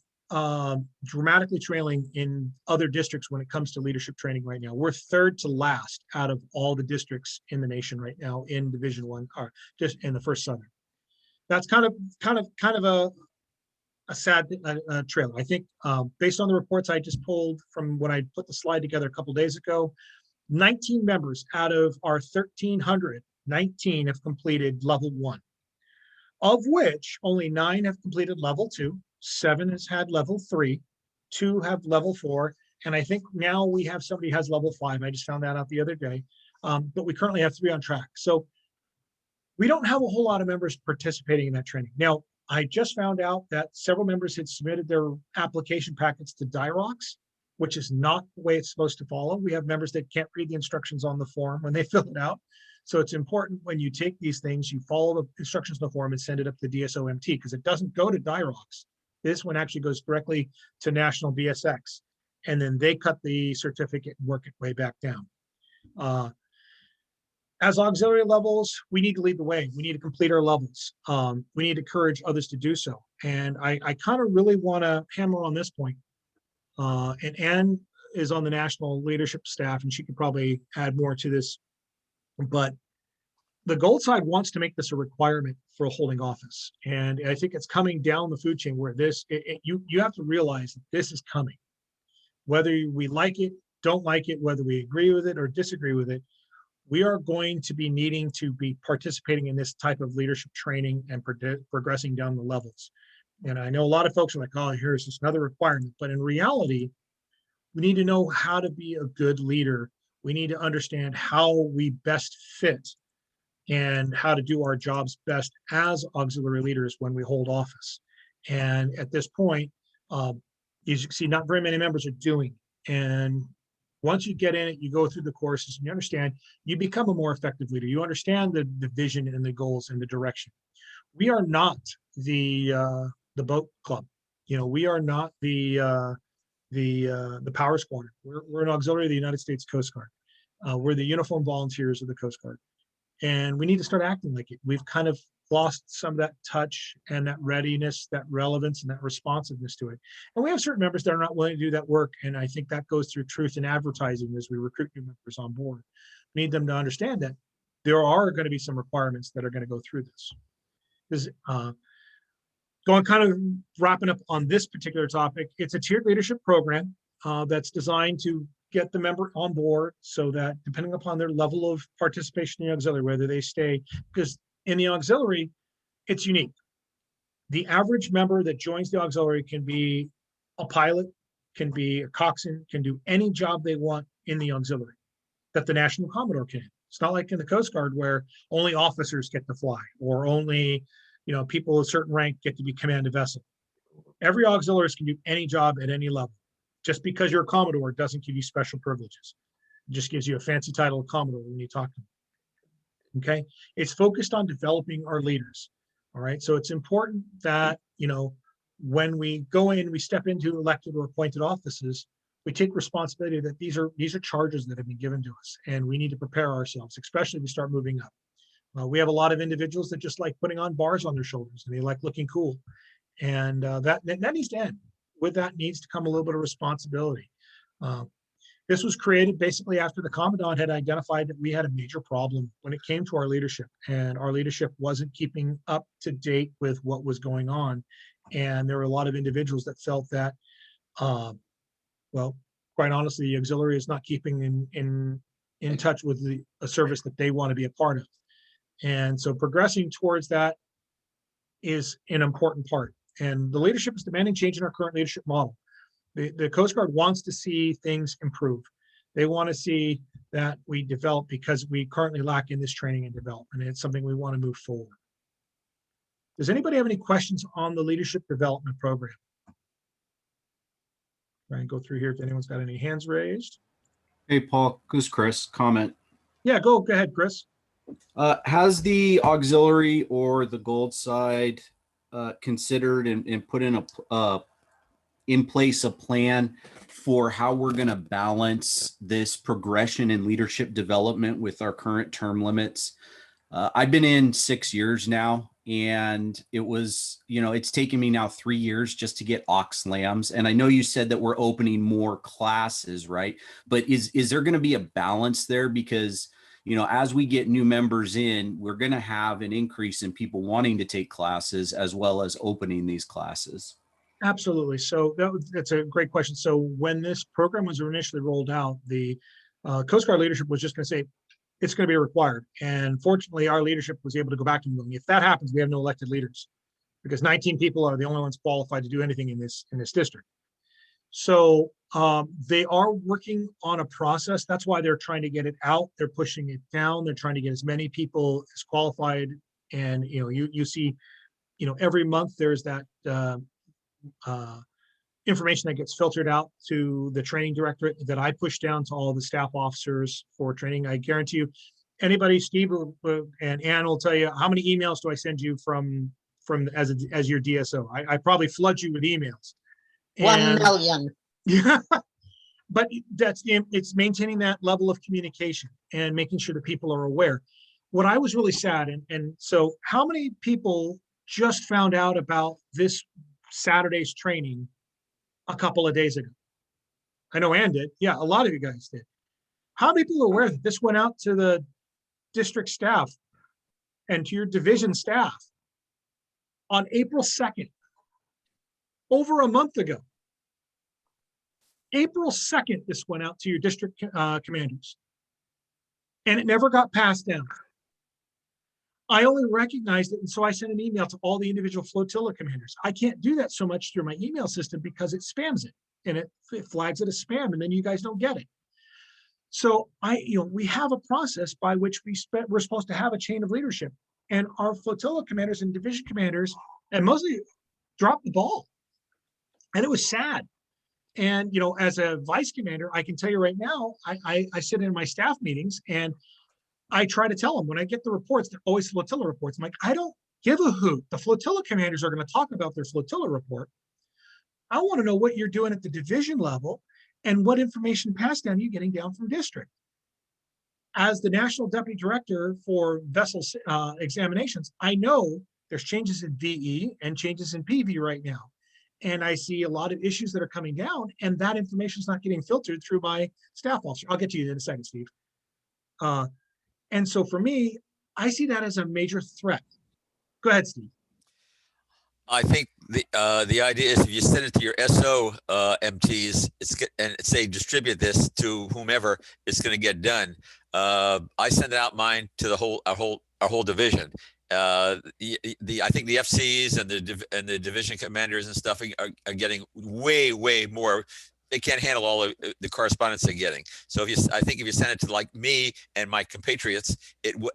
Speaker 1: dramatically trailing in other districts when it comes to leadership training right now. We're third to last out of all the districts in the nation right now in Division 1, or just in the First Southern. That's kind of a sad trail. I think based on the reports I just pulled from when I put the slide together a couple of days ago, 19 members out of our 1,300, 19 have completed level 1, of which only 9 have completed level 2. 7 has had level 3, 2 have level 4, and I think now we have somebody who has level 5. I just found that out the other day, but we currently have 3 on track. So we don't have a whole lot of members participating in that training. Now, I just found out that several members had submitted their application packets to DIROCS, which is not the way it's supposed to follow. We have members that can't read the instructions on the form when they fill it out. So it's important when you take these things, you follow the instructions on the form and send it up to DSO-MT, because it doesn't go to DIROCS. This one actually goes directly to National BSX, and then they cut the certificate and work it way back down. As auxiliary levels, we need to lead the way. We need to complete our levels. We need to encourage others to do so. And I kind of really want to hammer on this point. And Ann is on the national leadership staff, and she could probably add more to this. But the Gold side wants to make this a requirement for holding office. And I think it's coming down the food chain where you have to realize that this is coming. Whether we like it, don't like it, whether we agree with it or disagree with it, we are going to be needing to be participating in this type of leadership training and progressing down the levels. And I know a lot of folks are like, oh, here's just another requirement. But in reality, we need to know how to be a good leader. We need to understand how we best fit and how to do our jobs best as auxiliary leaders when we hold office. And at this point, as you can see, not very many members are doing. And once you get in it, you go through the courses and you understand, you become a more effective leader. You understand the vision and the goals and the direction. We are not the boat club. You know, we are not the power squadron. We're an auxiliary of the United States Coast Guard. We're the uniformed volunteers of the Coast Guard. And we need to start acting like it. We've kind of lost some of that touch and that readiness, that relevance, and that responsiveness to it. And we have certain members that are not willing to do that work. And I think that goes through truth in advertising as we recruit new members on board. We need them to understand that there are going to be some requirements that are going to go through this. This going kind of wrapping up on this particular topic, it's a tiered leadership program that's designed to get the member on board so that depending upon their level of participation in the auxiliary, whether they stay, because in the auxiliary, it's unique. The average member that joins the auxiliary can be a pilot, can be a coxswain, can do any job they want in the auxiliary that the National Commodore can. It's not like in the Coast Guard where only officers get to fly or only, you know, people of a certain rank get to be command a vessel. Every auxiliarist can do any job at any level. Just because you're a Commodore doesn't give you special privileges. It just gives you a fancy title of Commodore when you talk to them. Okay, it's focused on developing our leaders. All right, so it's important that, you know, when we go in, we step into elected or appointed offices, we take responsibility that these are charges that have been given to us, and we need to prepare ourselves, especially if we start moving up. We have a lot of individuals that just like putting on bars on their shoulders and they like looking cool, and that needs to end. With that needs to come a little bit of responsibility. This was created basically after the Commandant had identified that we had a major problem when it came to our leadership, and our leadership wasn't keeping up to date with what was going on. And there were a lot of individuals that felt that, well, quite honestly, the auxiliary is not keeping in touch with a service that they want to be a part of. And so progressing towards that is an important part. And the leadership is demanding change in our current leadership model. The Coast Guard wants to see things improve. They want to see that we develop because we currently lack in this training and development. And it's something we want to move forward. Does anybody have any questions on the leadership development program? Try and go through here if anyone's got any hands raised.
Speaker 5: Hey, Paul, this is Chris. Comment.
Speaker 1: Yeah, go ahead, Chris.
Speaker 5: Has the auxiliary or the gold side considered and put in place a plan for how we're going to balance this progression in leadership development with our current term limits? I've been in 6 years now, and it was, you know, it's taken me now 3 years just to get aux-lams. And I know you said that we're opening more classes, right? But is there going to be a balance there? Because, you know, as we get new members in, we're going to have an increase in people wanting to take classes as well as opening these classes.
Speaker 1: Absolutely. So that's a great question. So when this program was initially rolled out, the Coast Guard leadership was just going to say, it's going to be required. And fortunately, our leadership was able to go back to them. If that happens, we have no elected leaders because 19 people are the only ones qualified to do anything in this district. So they are working on a process. That's why they're trying to get it out. They're pushing it down. They're trying to get as many people as qualified. And, you know, you see, you know, every month there's that information that gets filtered out to the training directorate that I push down to all the staff officers for training. I guarantee you, anybody, Steve and Ann will tell you, how many emails do I send you from as your DSO? I probably flood you with emails.
Speaker 6: 1 million.
Speaker 1: Yeah, but it's maintaining that level of communication and making sure that people are aware. What I was really sad, and so how many people just found out about this Saturday's training a couple of days ago? I know Ann did. Yeah, a lot of you guys did. How many people are aware that this went out to the district staff and to your division staff on April 2nd, over a month ago? April 2nd, this went out to your district commanders, and it never got passed down. I only recognized it, and so I sent an email to all the individual flotilla commanders. I can't do that so much through my email system because it spams it, and it flags it as spam, and then you guys don't get it. So we have a process by which we're supposed to have a chain of leadership, and our flotilla commanders and division commanders, and mostly dropped the ball, and it was sad. And as a vice commander, I can tell you right now, I sit in my staff meetings and I try to tell them when I get the reports, they're always flotilla reports. I'm like, I don't give a hoot. The flotilla commanders are going to talk about their flotilla report. I want to know what you're doing at the division level and what information passed down you're getting down from district. As the National Deputy Director for vessel examinations, I know there's changes in VE and changes in PV right now. And I see a lot of issues that are coming down, and that information is not getting filtered through my staff officer. I'll get to you in a second, Steve. And so for me, I see that as a major threat. Go ahead, Steve.
Speaker 7: I think the idea is if you send it to your SO-MTs, and say distribute this to whomever, it's going to get done. I send out mine to our whole division. I think the FCs and the division commanders and stuff are getting way more. They can't handle all of the correspondence they're getting. So I think if you send it to like me and my compatriots,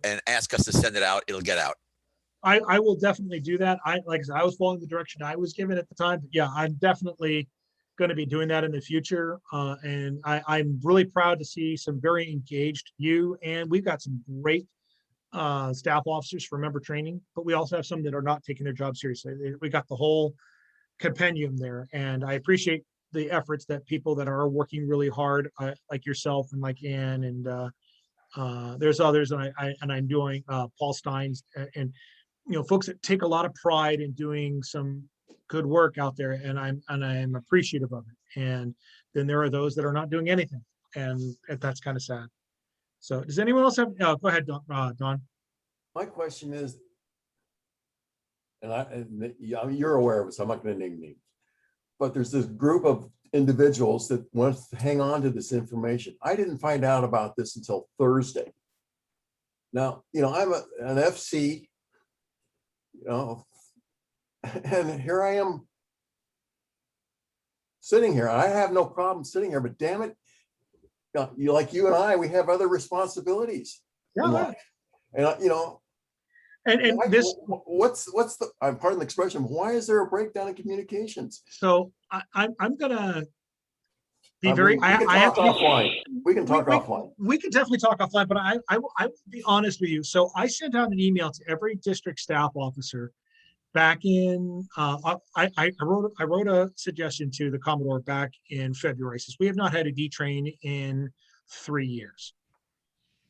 Speaker 7: and ask us to send it out, it'll get out.
Speaker 1: I will definitely do that. Like I said, I was following the direction I was given at the time, but yeah, I'm definitely going to be doing that in the future. And I'm really proud to see some very engaged and we've got some great staff officers for member training, but we also have some that are not taking their job seriously. We got the whole compendium there, and I appreciate the efforts that people that are working really hard, like yourself and like Ann, and there's others, and I'm doing Paul Steins, and folks that take a lot of pride in doing some good work out there, and I'm appreciative of it. And then there are those that are not doing anything, and that's kind of sad. So does anyone else have, go ahead, Don.
Speaker 3: My question is, and you're aware of it, so I'm not going to name names, but there's this group of individuals that want to hang on to this information. I didn't find out about this until Thursday. Now, I'm an FC, and here I am sitting here. I have no problem sitting here, but damn it, like you and I, we have other responsibilities.
Speaker 1: Yeah.
Speaker 3: And
Speaker 1: this,
Speaker 3: what's the, I'm pardon the expression, why is there a breakdown in communications?
Speaker 1: So I'm gonna be
Speaker 3: We can talk offline. We can
Speaker 1: definitely talk offline, but I will be honest with you. So I sent out an email to every district staff officer back in, I wrote a suggestion to the Commodore back in February. Says we have not had a D-train in 3 years.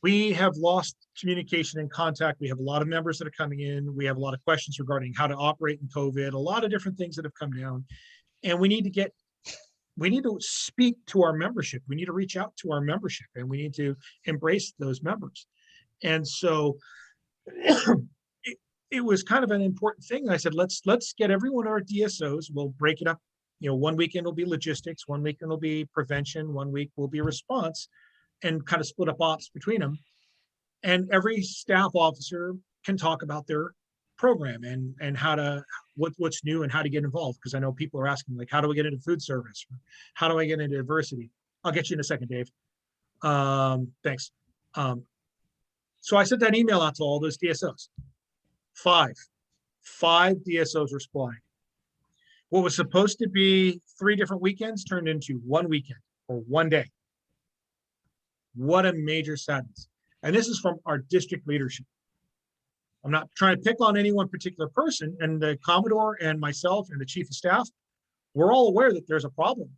Speaker 1: We have lost communication and contact. We have a lot of members that are coming in. We have a lot of questions regarding how to operate in COVID, a lot of different things that have come down. And we need to speak to our membership. We need to reach out to our membership, and we need to embrace those members. And so it was kind of an important thing. I said, let's get every one of our DSOs. We'll break it up. 1 weekend will be logistics, 1 weekend will be prevention, 1 week will be response, and kind of split up ops between them. And every staff officer can talk about their program and how to, what's new and how to get involved. Because I know people are asking, like, how do I get into food service? How do I get into diversity? I'll get you in a second, Dave. Thanks. So I sent that email out to all those DSOs. Five DSOs responded. What was supposed to be 3 different weekends turned into 1 weekend or 1 day. What a major sadness. And this is from our district leadership. I'm not trying to pick on any one particular person, and the Commodore and myself and the Chief of Staff, we're all aware that there's a problem.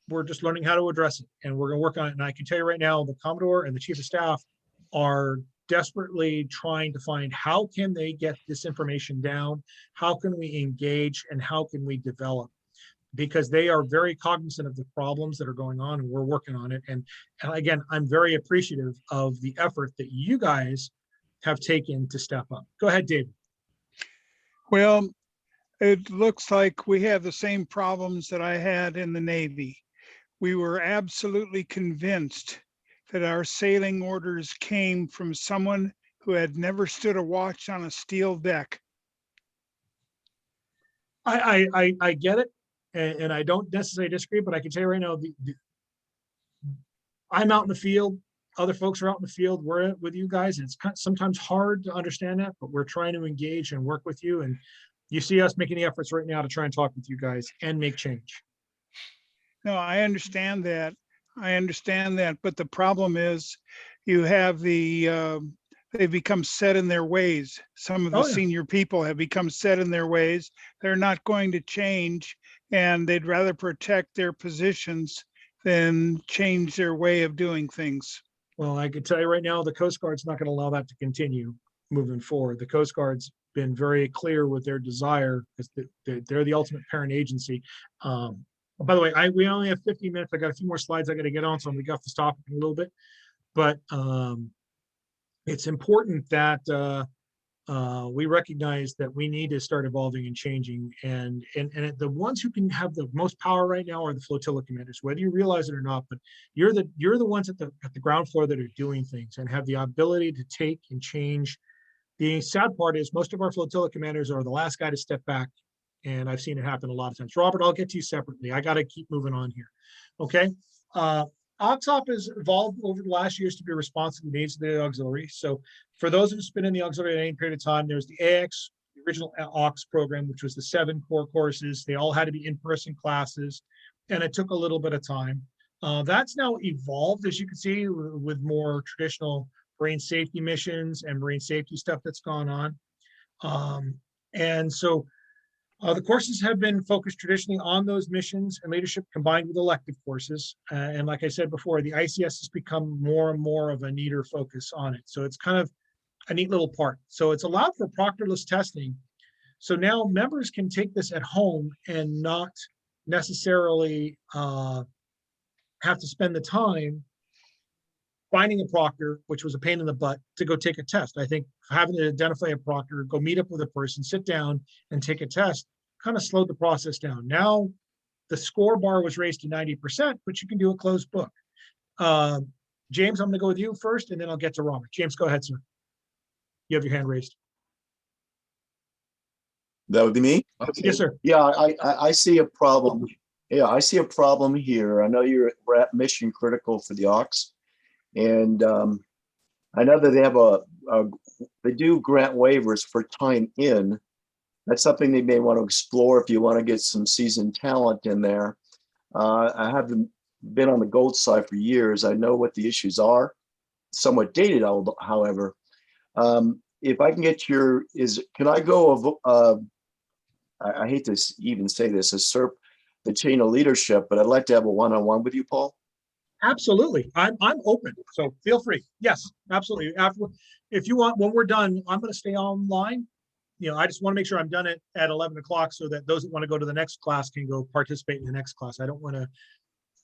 Speaker 1: We're just learning how to address it, and we're going to work on it. And I can tell you right now, the Commodore and the Chief of Staff are desperately trying to find how can they get this information down, how can we engage, and how can we develop, because they are very cognizant of the problems that are going on, and we're working on it. And again, I'm very appreciative of the effort that you guys have taken to step up. Go ahead, David.
Speaker 8: Well, it looks like we have the same problems that I had in the Navy. We were absolutely convinced that our sailing orders came from someone who had never stood a watch on a steel deck.
Speaker 1: I get it, and I don't necessarily disagree, but I can tell you right now, I'm out in the field, other folks are out in the field, we're with you guys, and it's sometimes hard to understand that, but we're trying to engage and work with you, and you see us making the efforts right now to try and talk with you guys and make change.
Speaker 8: No, I understand that. But the problem is you have they've become set in their ways. Some of the
Speaker 1: Oh, yeah.
Speaker 8: senior people have become set in their ways. They're not going to change, and they'd rather protect their positions than change their way of doing things.
Speaker 1: Well, I can tell you right now, the Coast Guard's not going to allow that to continue moving forward. The Coast Guard's been very clear with their desire, because they're the ultimate parent agency. By the way, we only have 15 minutes. I got a few more slides I got to get on, so I'm going to get off this topic in a little bit. But it's important that we recognize that we need to start evolving and changing. And the ones who can have the most power right now are the flotilla commanders, whether you realize it or not. But you're the ones at the ground floor that are doing things and have the ability to take and change. The sad part is most of our flotilla commanders are the last guy to step back. And I've seen it happen a lot of times. Robert, I'll get to you separately. I got to keep moving on here. Okay. OXOP has evolved over the last years to be responsive to the needs of the auxiliary. So for those of us who've been in the auxiliary at any period of time, there's the AX, the original AUX program, which was the 7 core courses. They all had to be in-person classes, and it took a little bit of time. That's now evolved, as you can see, with more traditional marine safety missions and marine safety stuff that's gone on. And so the courses have been focused traditionally on those missions and leadership combined with elective courses. And like I said before, the ICS has become more and more of a neater focus on it. So it's kind of a neat little part. So it's allowed for proctorless testing. So now members can take this at home and not necessarily have to spend the time finding a proctor, which was a pain in the butt, to go take a test. I think having to identify a proctor, go meet up with a person, sit down and take a test kind of slowed the process down. Now the score bar was raised to 90%, but you can do a closed book. James, I'm going to go with you first, and then I'll get to Robert. James, go ahead, sir. You have your hand raised.
Speaker 9: That would be me?
Speaker 1: Okay. Yes, sir.
Speaker 9: Yeah, I see a problem. Yeah, I see a problem here. I know you're mission critical for the AUX. And I know that they have they do grant waivers for time in. That's something they may want to explore if you want to get some seasoned talent in there. I haven't been on the gold side for years. I know what the issues are, somewhat dated, however. If I can get can I go, I hate to even say this, usurp the chain of leadership, but I'd like to have a one-on-one with you, Paul.
Speaker 1: Absolutely. I'm open. So feel free. Yes, absolutely. If you want, when we're done, I'm going to stay online. I just want to make sure I'm done at 11 o'clock so that those that want to go to the next class can go participate in the next class. I don't want to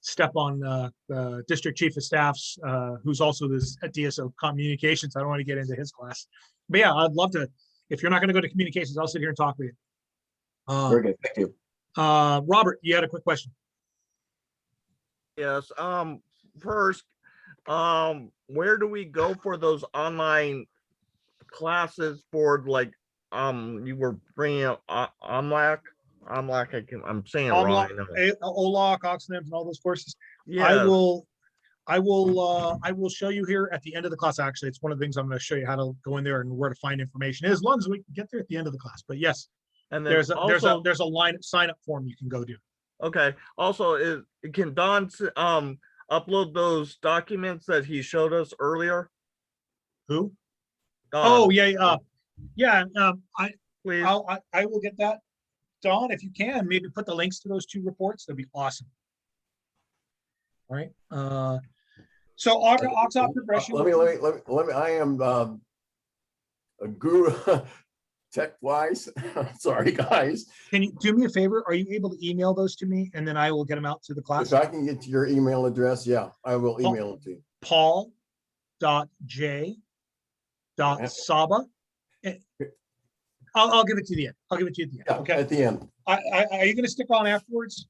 Speaker 1: step on the district chief of staff's, who's also this at DSO communications. I don't want to get into his class. But yeah, I'd love to. If you're not going to go to communications, I'll sit here and talk with you.
Speaker 9: Very good. Thank you.
Speaker 1: Robert, you had a quick question.
Speaker 10: Yes. First, where do we go for those online classes for, like, you were bringing up OMLAC, I'm saying it wrong.
Speaker 1: OLOC, OXNAMs, and all those courses.
Speaker 10: Yeah.
Speaker 1: I will show you here at the end of the class. Actually, it's one of the things I'm going to show you how to go in there and where to find information, as long as we can get there at the end of the class. But yes, and then there's a line sign up form you can go do.
Speaker 10: Okay. Also, can Don upload those documents that he showed us earlier?
Speaker 1: Who?
Speaker 10: Don.
Speaker 1: Oh yeah, yeah.
Speaker 10: Please.
Speaker 1: I will get that. Don, if you can, maybe put the links to those 2 reports. That'd be awesome. All right. So OXOP progression.
Speaker 3: Let me. I am a guru tech wise. Sorry, guys.
Speaker 1: Can you do me a favor? Are you able to email those to me, and then I will get them out to the class?
Speaker 3: If I can get to your email address, yeah, I will email it to you.
Speaker 1: Paul.j.saba. I'll give it to you at the end. I'll give it to you at the end.
Speaker 3: Yeah,
Speaker 1: okay.
Speaker 3: At the end.
Speaker 1: Are you going to stick on afterwards?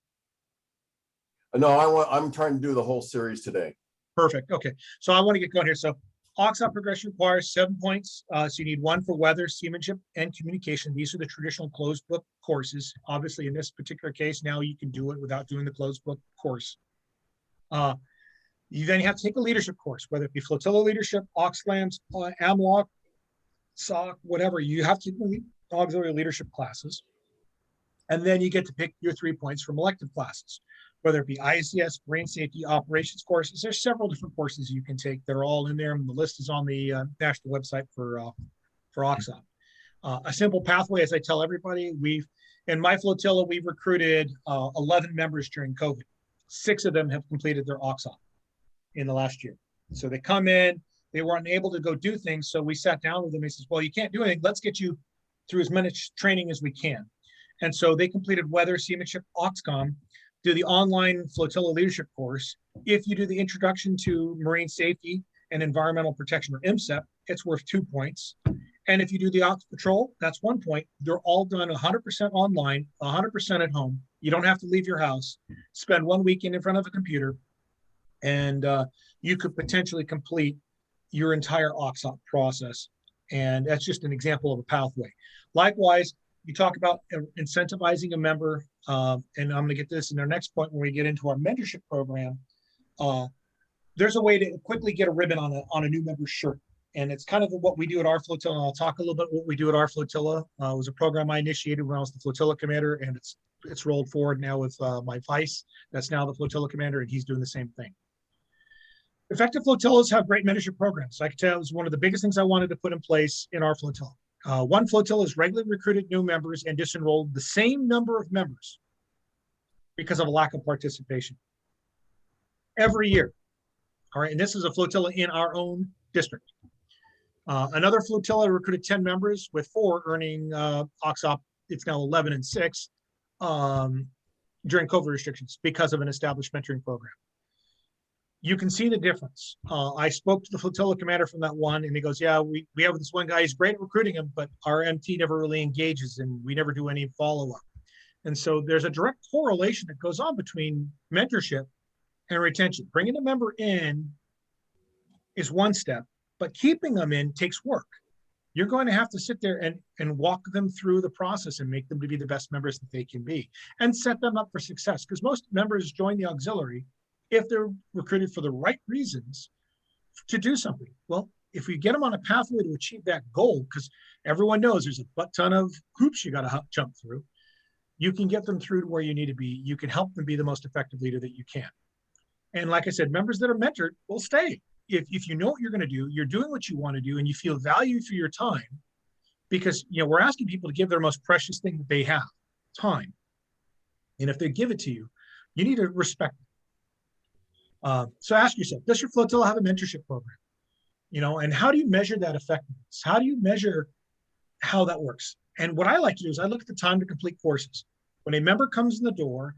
Speaker 3: No, I'm trying to do the whole series today.
Speaker 1: Perfect. Okay. So I want to get going here. So OXOP progression requires 7 points. So you need 1 for weather, seamanship, and communication. These are the traditional closed book courses. Obviously, in this particular case, now you can do it without doing the closed book course. You then have to take a leadership course, whether it be flotilla leadership, OXLAMS, AMLOC, SOC, whatever. You have to do auxiliary leadership classes. And then you get to pick your 3 points from elective classes, whether it be ICS, marine safety, operations courses. There's several different courses you can take. They're all in there, and the list is on the national website for OXOP. A simple pathway, as I tell everybody, in my flotilla, we've recruited 11 members during COVID. 6 of them have completed their OXOP in the last year. So they come in, they weren't able to go do things. So we sat down with them and says, well, you can't do anything. Let's get you through as much training as we can. And so they completed weather, seamanship, OXCOM, do the online flotilla leadership course. If you do the introduction to marine safety and environmental protection, or IMSEP, it's worth 2 points. And if you do the Ox Patrol, that's 1 point. They're all done 100% online, 100% at home. You don't have to leave your house. Spend 1 weekend in front of a computer, and you could potentially complete your entire OXOP process. And that's just an example of a pathway. Likewise, you talk about incentivizing a member, and I'm going to get this in our next point when we get into our mentorship program. There's a way to quickly get a ribbon on a new member's shirt. And it's kind of what we do at our flotilla. And I'll talk a little bit what we do at our flotilla. It was a program I initiated when I was the flotilla commander, and it's rolled forward now with my vice. That's now the flotilla commander, and he's doing the same thing. Effective flotillas have great mentorship programs. I can tell it was one of the biggest things I wanted to put in place in our flotilla. One flotilla has regularly recruited new members and disenrolled the same number of members because of a lack of participation every year. All right, and this is a flotilla in our own district. Another flotilla recruited 10 members with 4 earning OXOP. It's now 11 and 6 during COVID restrictions because of an established mentoring program. You can see the difference. I spoke to the flotilla commander from that one, and he goes, yeah, we have this one guy, he's great at recruiting him, but our MT never really engages, and we never do any follow-up. And so there's a direct correlation that goes on between mentorship and retention. Bringing a member in is one step, but keeping them in takes work. You're going to have to sit there and walk them through the process and make them to be the best members that they can be and set them up for success. Because most members join the auxiliary if they're recruited for the right reasons to do something. Well, if we get them on a pathway to achieve that goal, because everyone knows there's a butt ton of hoops you got to jump through, you can get them through to where you need to be. You can help them be the most effective leader that you can. And like I said, members that are mentored will stay. If you know what you're going to do, you're doing what you want to do, and you feel value for your time, because we're asking people to give their most precious thing that they have, time. And if they give it to you, you need to respect it. So ask yourself, does your flotilla have a mentorship program? And how do you measure that effectiveness? How do you measure how that works? And what I like to do is I look at the time to complete courses. When a member comes in the door,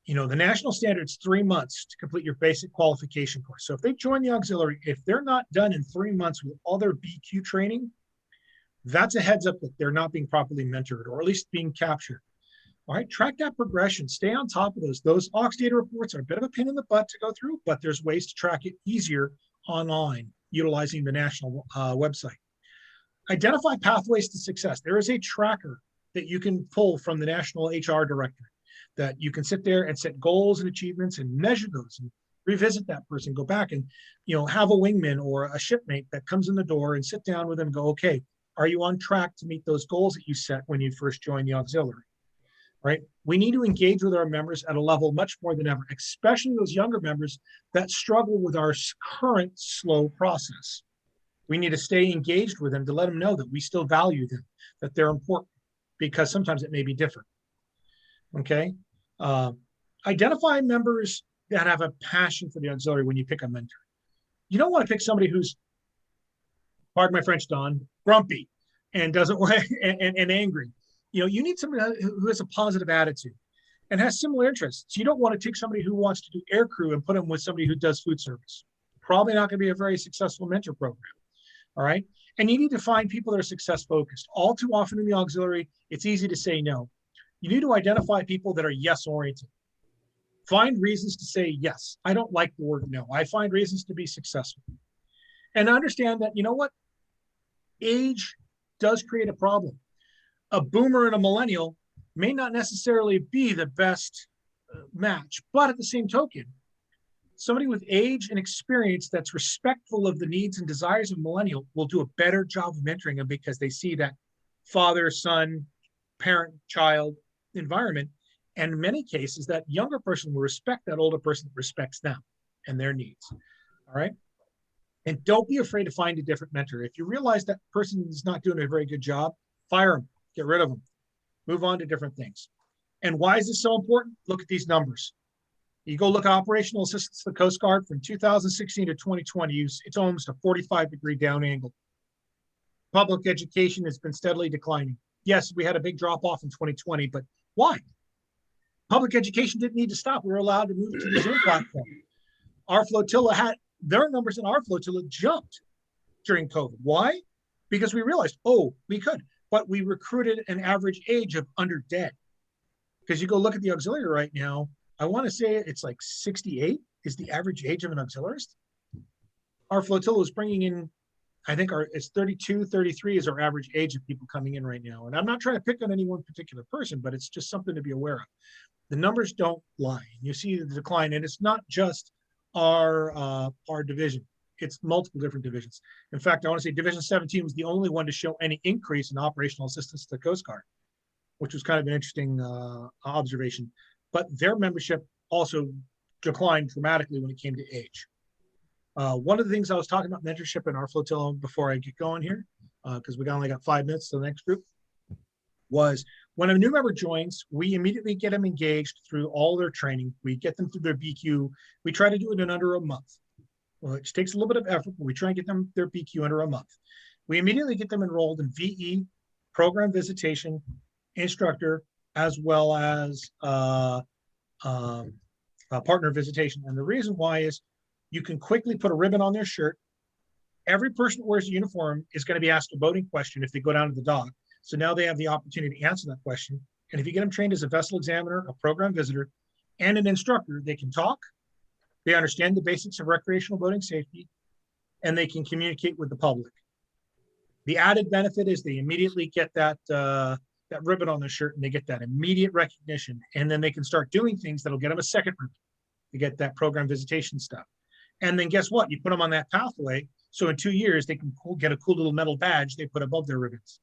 Speaker 1: the national standard is 3 months to complete your basic qualification course. So if they join the auxiliary, if they're not done in 3 months with all their BQ training, that's a heads up that they're not being properly mentored, or at least being captured. All right, track that progression, stay on top of those. Those aux data reports are a bit of a pain in the butt to go through, but there's ways to track it easier online utilizing the national website. Identify pathways to success. There is a tracker that you can pull from the National HR Directorate that you can sit there and set goals and achievements and measure those and revisit that person, go back and, have a wingman or a shipmate that comes in the door and sit down with them and go, okay, are you on track to meet those goals that you set when you first joined the auxiliary? Right? We need to engage with our members at a level much more than ever, especially those younger members that struggle with our current slow process. We need to stay engaged with them to let them know that we still value them, that they're important, because sometimes it may be different. Okay. Identify members that have a passion for the auxiliary when you pick a mentor. You don't want to pick somebody who's, pardon my French, Don, grumpy and doesn't and angry. You need somebody who has a positive attitude and has similar interests. You don't want to take somebody who wants to do air crew and put them with somebody who does food service. Probably not going to be a very successful mentor program. All right. And you need to find people that are success focused. All too often in the auxiliary, it's easy to say no. You need to identify people that are yes oriented. Find reasons to say yes. I don't like the word no. I find reasons to be successful. And understand that, you know what? Age does create a problem. A boomer and a millennial may not necessarily be the best match, but at the same token, somebody with age and experience that's respectful of the needs and desires of a millennial will do a better job of mentoring them because they see that father, son, parent, child environment. And in many cases, that younger person will respect that older person that respects them and their needs. All right. And don't be afraid to find a different mentor. If you realize that person is not doing a very good job, fire them, get rid of them, move on to different things. And why is this so important? Look at these numbers. You go look at operational assistance to the Coast Guard from 2016 to 2020, it's almost a 45-degree down angle. Public education has been steadily declining. Yes, we had a big drop off in 2020, but why? Public education didn't need to stop. We were allowed to move to the Zoom platform. Our flotilla had, their numbers in our flotilla jumped during COVID. Why? Because we realized, oh, we could, but we recruited an average age of under dead. Because you go look at the auxiliary right now, I want to say it's like 68 is the average age of an auxiliarist. Our flotilla is bringing in, I think it's 32, 33 is our average age of people coming in right now. And I'm not trying to pick on any one particular person, but it's just something to be aware of. The numbers don't lie. You see the decline, and it's not just our division. It's multiple different divisions. In fact, I want to say Division 17 was the only one to show any increase in operational assistance to the Coast Guard, which was kind of an interesting observation. But their membership also declined dramatically when it came to age. One of the things I was talking about mentorship in our flotilla before I get going here, because we only got 5 minutes to the next group, was when a new member joins, we immediately get them engaged through all their training. We get them through their BQ. We try to do it in under a month, which takes a little bit of effort, but we try and get them their BQ under a month. We immediately get them enrolled in VE, program visitation, instructor, as well as partner visitation. And the reason why is you can quickly put a ribbon on their shirt. Every person that wears a uniform is going to be asked a boating question if they go down to the dock. So now they have the opportunity to answer that question. And if you get them trained as a vessel examiner, a program visitor, and an instructor, they can talk, they understand the basics of recreational boating safety, and they can communicate with the public. The added benefit is they immediately get that ribbon on their shirt, and they get that immediate recognition. And then they can start doing things that'll get them a second ribbon to get that program visitation stuff. And then guess what? You put them on that pathway. So in 2 years, they can get a cool little metal badge they put above their ribbons.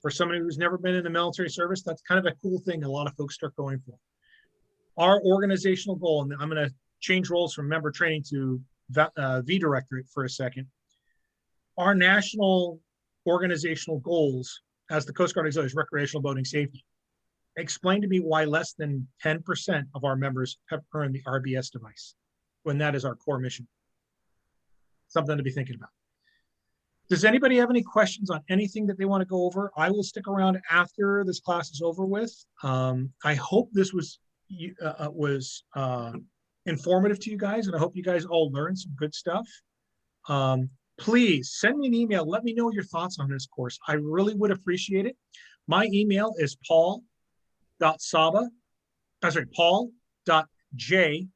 Speaker 1: For somebody who's never been in the military service, that's kind of a cool thing a lot of folks start going for. Our organizational goal, and I'm going to change roles from member training to V directorate for a second. Our national organizational goals as the Coast Guard Auxiliary is recreational boating safety. Explain to me why less than 10% of our members have earned the RBS device when that is our core mission. Something to be thinking about. Does anybody have any questions on anything that they want to go over? I will stick around after this class is over with. I hope this was informative to you guys, and I hope you guys all learned some good stuff. Please send me an email. Let me know your thoughts on this course. I really would appreciate it. My email is paul.j,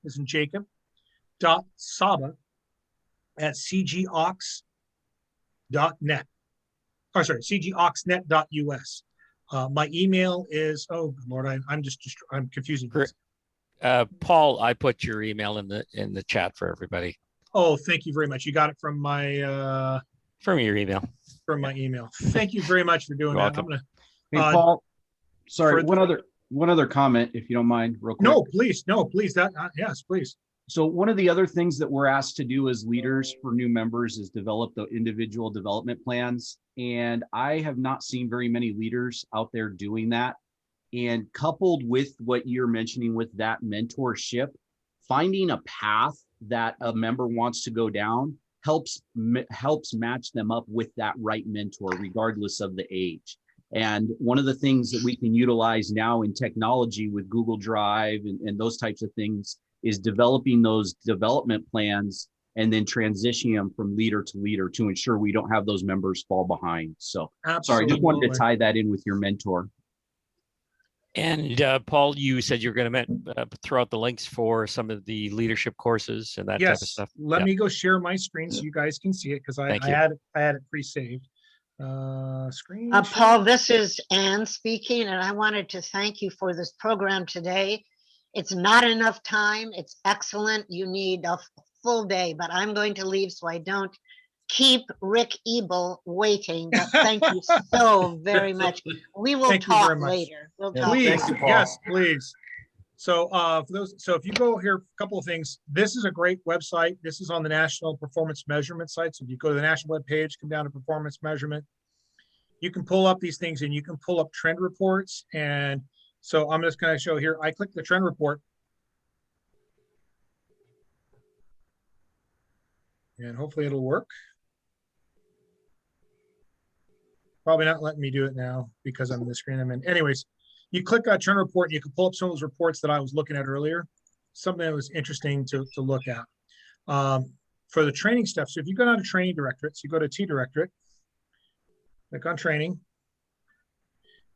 Speaker 1: as in Jacob, .saba at cgox.net. Or sorry, cgoxnet.us. My email is, oh Lord, I'm confusing.
Speaker 2: Paul, I put your email in the chat for everybody.
Speaker 1: Oh, thank you very much. You got it from my
Speaker 2: from your email.
Speaker 1: From my email. Thank you very much for doing that. I'm gonna,
Speaker 5: hey, Paul, sorry, one other comment, if you don't mind, real quick.
Speaker 1: No, please. That yes, please.
Speaker 5: So one of the other things that we're asked to do as leaders for new members is develop the individual development plans. And I have not seen very many leaders out there doing that. And coupled with what you're mentioning with that mentorship, finding a path that a member wants to go down helps match them up with that right mentor, regardless of the age. And one of the things that we can utilize now in technology with Google Drive and those types of things is developing those development plans and then transitioning them from leader to leader to ensure we don't have those members fall behind. So, Absolutely. Sorry, just wanted to tie that in with your mentor.
Speaker 2: And Paul, you said you're going to throw out the links for some of the leadership courses and that type of
Speaker 1: Yes,
Speaker 2: stuff.
Speaker 1: let
Speaker 2: Yeah.
Speaker 1: me go share my screen so you guys can see it because I
Speaker 2: Thank you.
Speaker 1: had it pre-saved. Screen.
Speaker 6: Paul,
Speaker 1: share.
Speaker 6: this is Ann speaking, and I wanted to thank you for this program today. It's not enough time. It's excellent. You need a full day, but I'm going to leave so I don't keep Rick Ebel waiting. But thank you so very much. We will
Speaker 1: Thank you very
Speaker 6: talk
Speaker 1: much.
Speaker 6: later. We'll
Speaker 3: Yeah,
Speaker 6: talk
Speaker 1: Please,
Speaker 3: thank
Speaker 6: later.
Speaker 3: you, Paul.
Speaker 1: yes, please. So for those, so if you go here, a couple of things. This is a great website. This is on the National Performance Measurement site. So if you go to the national web page, come down to performance measurement, you can pull up these things and you can pull up trend reports. And so I'm just going to show here. I click the trend report. And hopefully it'll work. Probably not letting me do it now because I'm in the screen I'm in. Anyways, you click on trend report and you can pull up some of those reports that I was looking at earlier. Something that was interesting to look at for the training stuff. So if you go down to training directorates, you go to T directorate, click on training,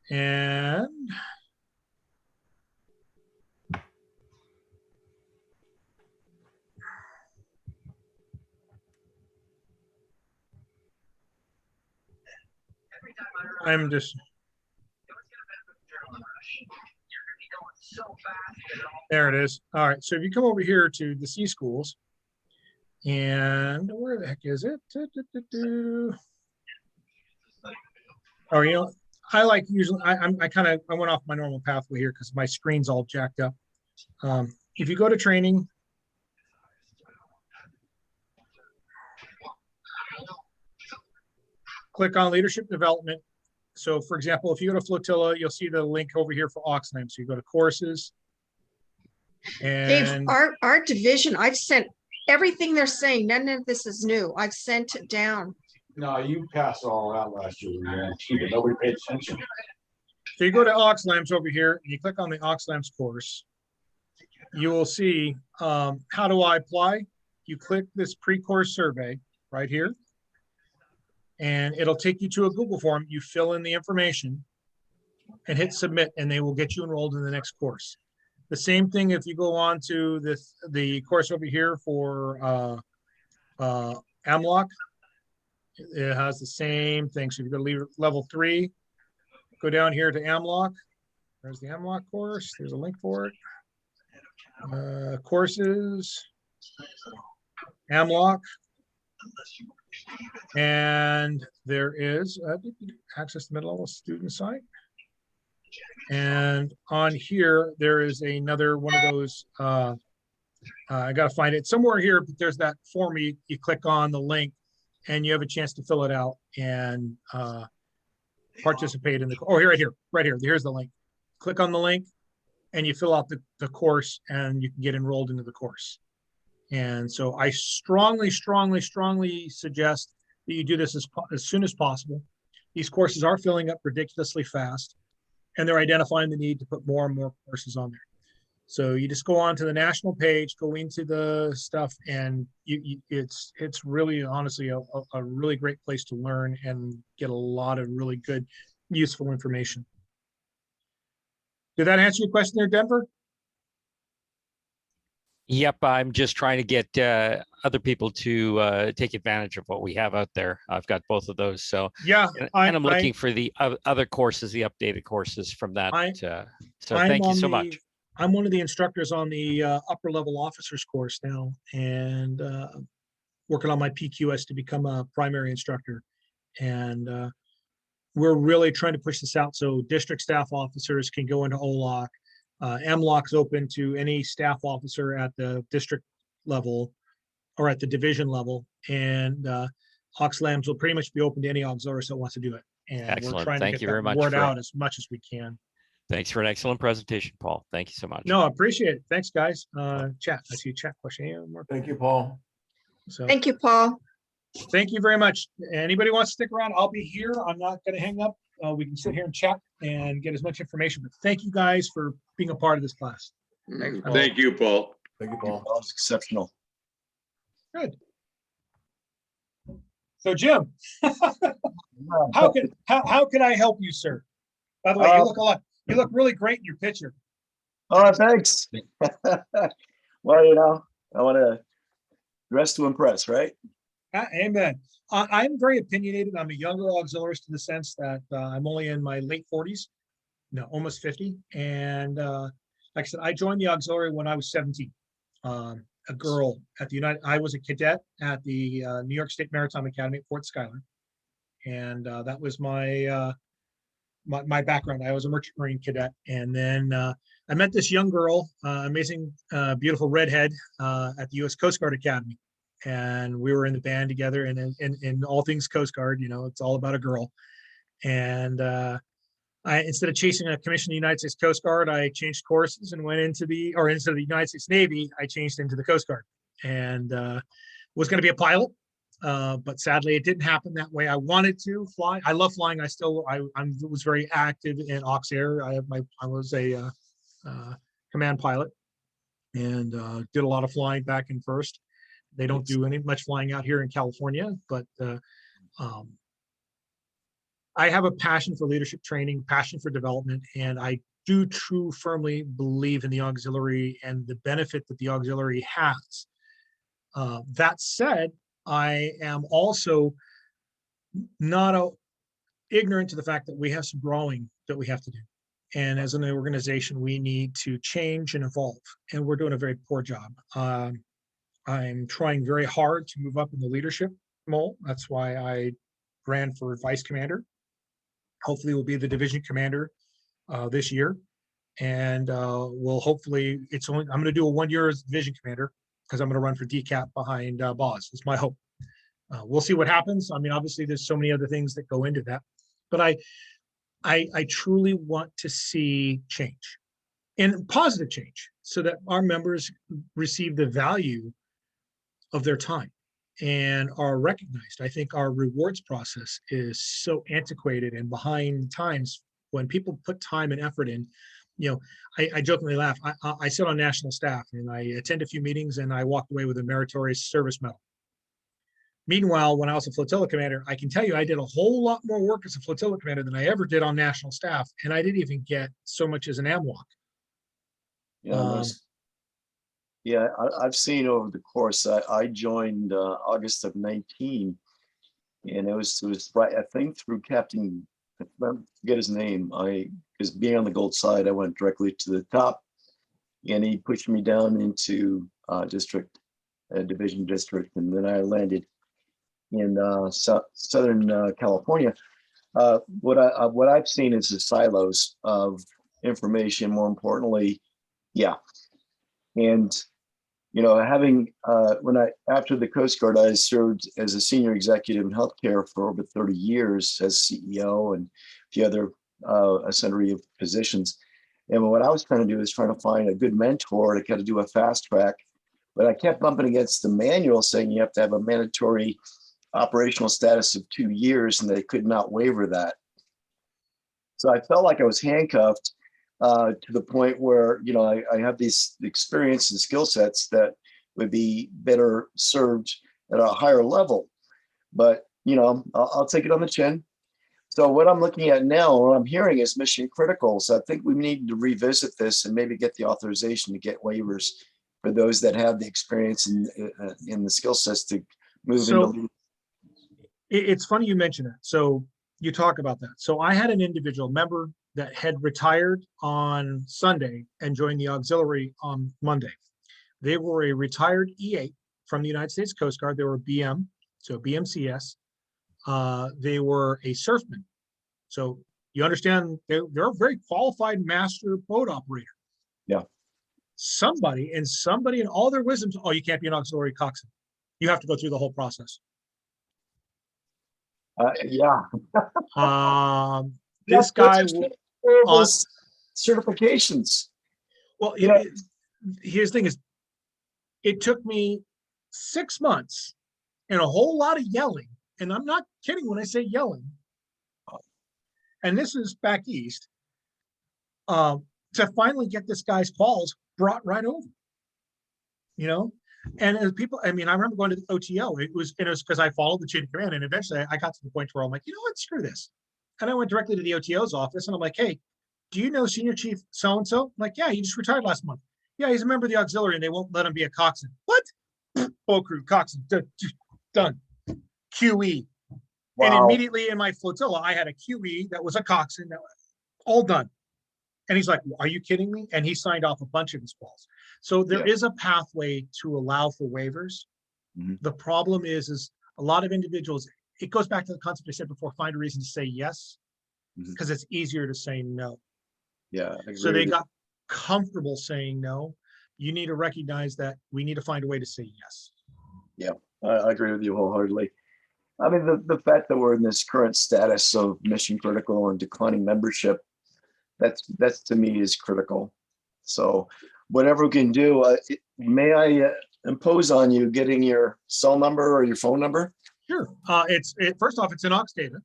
Speaker 1: and I'm just, there it is. All right, so if you come over here to the C schools, and where the heck is it? Oh, you know, I like usually, I went off my normal pathway here because my screen's all jacked up. If you go to training, click on leadership development. So for example, if you go to Flotilla, you'll see the link over here for Oxnam. So you go to courses.
Speaker 11: Dave,
Speaker 1: And
Speaker 11: our division, I've sent everything they're saying. None of this is new. I've sent it down.
Speaker 12: No, you passed it all out last year, but nobody paid attention.
Speaker 1: so you go to Oxlams over here and you click on the Oxlams course. You will see how do I apply? You click this pre-course survey right here. And it'll take you to a Google form. You fill in the information and hit submit, and they will get you enrolled in the next course. The same thing if you go on to the course over here for AMLOC, it has the same thing. So if you go to level 3, go down here to AMLOC. There's the AMLOC course. There's a link for it. Courses, AMLOC. And there is access to mid-level student site. And on here, there is another one of those, I got to find it somewhere here, but there's that form you click on the link and you have a chance to fill it out and participate in the, oh, here, right here, here's the link. Click on the link and you fill out the course and you can get enrolled into the course. And so I strongly suggest that you do this as soon as possible. These courses are filling up ridiculously fast, and they're identifying the need to put more and more courses on there. So you just go on to the national page, go into the stuff, and it's really honestly a really great place to learn and get a lot of really good, useful information. Did that answer your question there, Denver?
Speaker 2: Yep, I'm just trying to get other people to take advantage of what we have out there. I've got both of those. So
Speaker 1: yeah,
Speaker 2: and I'm looking for the other courses, the updated courses from that. So thank you so much.
Speaker 1: I'm one of the instructors on the upper level officers course now, and working on my PQS to become a primary instructor. And we're really trying to push this out so district staff officers can go into OLOC. MLOC's open to any staff officer at the district level or at the division level, and Oxlams will pretty much be open to any auxiliary that wants to do it. And
Speaker 2: Excellent.
Speaker 1: we're trying
Speaker 2: Thank
Speaker 1: to
Speaker 2: you
Speaker 1: get
Speaker 2: very
Speaker 1: that
Speaker 2: much
Speaker 1: word out as much as we can.
Speaker 2: Thanks for an excellent presentation, Paul. Thank you so much.
Speaker 1: No, I appreciate it. Thanks, guys. Chat. I see a chat question. Any more?
Speaker 3: Thank you, Paul.
Speaker 1: So
Speaker 11: Thank you, Paul.
Speaker 1: thank you very much. Anybody wants to stick around, I'll be here. I'm not going to hang up. We can sit here and chat and get as much information. But thank you guys for being a part of this class.
Speaker 10: Thanks, Paul.
Speaker 12: Thank you, Paul.
Speaker 3: Thank you, Paul.
Speaker 9: That was exceptional.
Speaker 1: Good. So Jim, how can I help you, sir? By the way, you look a lot. You look really great in your picture.
Speaker 9: Oh, thanks. Well, I want to dress to impress, right?
Speaker 1: Amen. I'm very opinionated. I'm a younger auxiliarist in the sense that I'm only in my late 40s, no, almost 50. And like I said, I joined the auxiliary when I was 17. A girl at the I was a cadet at the New York State Maritime Academy at Fort Schuyler. And that was my background. I was a merchant marine cadet. And then I met this young girl, amazing, beautiful redhead at the U.S. Coast Guard Academy. And we were in the band together, and in all things Coast Guard, it's all about a girl. And instead of chasing a commission in the United States Coast Guard, I changed courses and went into the United States Navy. I changed into the Coast Guard and was going to be a pilot. But sadly, it didn't happen that way. I wanted to fly. I love flying. I was very active in aux air. I was a command pilot and did a lot of flying back in first. They don't do much flying out here in California, but I have a passion for leadership training, passion for development, and I do firmly believe in the auxiliary and the benefit that the auxiliary has. That said, I am also not ignorant to the fact that we have some growing that we have to do. And as an organization, we need to change and evolve, and we're doing a very poor job. I'm trying very hard to move up in the leadership role. That's why I ran for vice commander. Hopefully we'll be the division commander this year. And we'll hopefully, I'm going to do a 1 year as division commander because I'm going to run for DCAP behind Boz. It's my hope. We'll see what happens. I mean, obviously there's so many other things that go into that, but I truly want to see change and positive change so that our members receive the value of their time and are recognized. I think our rewards process is so antiquated and behind times. When people put time and effort in, I jokingly laugh. I sit on national staff and I attend a few meetings and I walked away with a meritorious service medal. Meanwhile, when I was a flotilla commander, I can tell you I did a whole lot more work as a flotilla commander than I ever did on national staff, and I didn't even get so much as an AMWOC.
Speaker 9: Yeah, I've seen over the course. I joined August of 19, and it was right, I think, through Captain, I forget his name. Because being on the gold side, I went directly to the top, and he pushed me down into division district, and then I landed in Southern California. What I've seen is the silos of information. More importantly, and having after the Coast Guard, I served as a senior executive in healthcare for over 30 years as CEO and the other a sundry of positions. And what I was trying to do is trying to find a good mentor to kind of do a fast track, but I kept bumping against the manual saying you have to have a mandatory operational status of 2 years, and they could not waiver that. So I felt like I was handcuffed to the point where, I have these experience and skill sets that would be better served at a higher level. But, I'll take it on the chin. So what I'm looking at now, what I'm hearing is mission critical. So I think we need to revisit this and maybe get the authorization to get waivers for those that have the experience in the skill sets to move into.
Speaker 1: It's funny you mention that. So you talk about that. So I had an individual member that had retired on Sunday and joined the auxiliary on Monday. They were a retired E8 from the United States Coast Guard. They were BM, so BMCS. They were a surfman. So you understand they're a very qualified master boat operator.
Speaker 9: Yeah.
Speaker 1: Somebody in all their wisdoms, you can't be an auxiliary coxswain. You have to go through the whole process. This guy
Speaker 9: on certifications.
Speaker 1: Well, here's the thing is, it took me 6 months and a whole lot of yelling, and I'm not kidding when I say yelling. And this is back east, to finally get this guy's calls brought right over. And as people, I remember going to the OTO. It was because I followed the chain of command, and eventually I got to the point where I'm like, you know what, screw this. And I went directly to the OTO's office, and I'm like, hey, do you know Senior Chief so-and-so? I'm like, yeah, he just retired last month. Yeah, he's a member of the auxiliary and they won't let him be a coxswain. What? Boat crew, coxswain, done. QE. And
Speaker 9: Wow.
Speaker 1: immediately in my flotilla, I had a QE that was a coxswain, that was all done. And he's like, are you kidding me? And he signed off a bunch of his balls. So there is a pathway to allow for waivers.
Speaker 9: Mhm.
Speaker 1: The problem is a lot of individuals, it goes back to the concept I said before, find a reason to say yes,
Speaker 9: Mhm.
Speaker 1: because it's easier to say no.
Speaker 9: Yeah. I
Speaker 1: So
Speaker 9: agree
Speaker 1: they
Speaker 9: with you.
Speaker 1: got comfortable saying no. You need to recognize that we need to find a way to say yes.
Speaker 9: I agree with you wholeheartedly. I mean, the fact that we're in this current status of mission critical and declining membership, that's to me is critical. So whatever we can do, may I impose on you getting your cell number or your phone number?
Speaker 1: Sure. First off, it's in Ox data,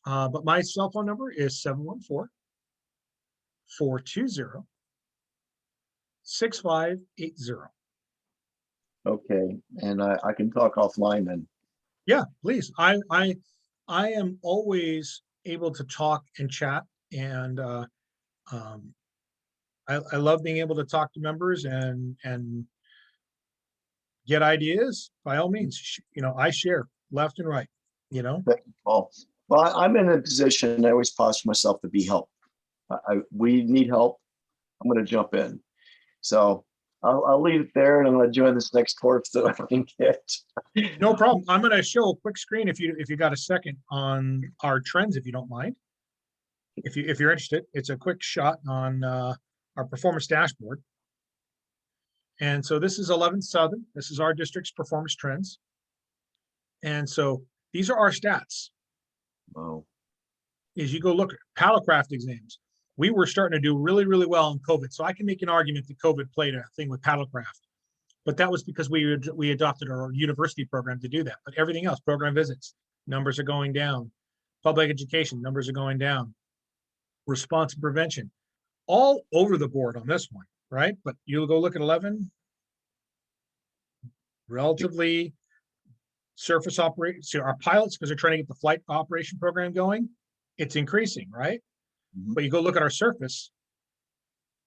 Speaker 1: but my cell phone number is 714-420-6580.
Speaker 9: Okay, and I can talk offline then.
Speaker 1: Yeah, please. I am always able to talk and chat, and I love being able to talk to members and get ideas. By all means, I share left and right.
Speaker 9: Well, I'm in a position, I always posture myself to be help. We need help. I'm going to jump in. So I'll leave it there, and I'm going to join this next course that I can get.
Speaker 1: No problem. I'm going to show a quick screen if you got a second on our trends, if you don't mind. If you're interested, it's a quick shot on our performance dashboard. And so this is 11th Southern. This is our district's performance trends. And so these are our stats.
Speaker 9: Wow.
Speaker 1: As you go look at paddlecraft exams, we were starting to do really, really well in COVID. So I can make an argument that COVID played a thing with paddlecraft, but that was because we adopted our university program to do that. But everything else, program visits, numbers are going down. Public education, numbers are going down. Response and prevention, all over the board on this one, right? But you'll go look at 11, relatively surface operation. So our pilots, because they're trying to get the flight operation program going, it's increasing, right?
Speaker 9: Mhm.
Speaker 1: But you go look at our surface,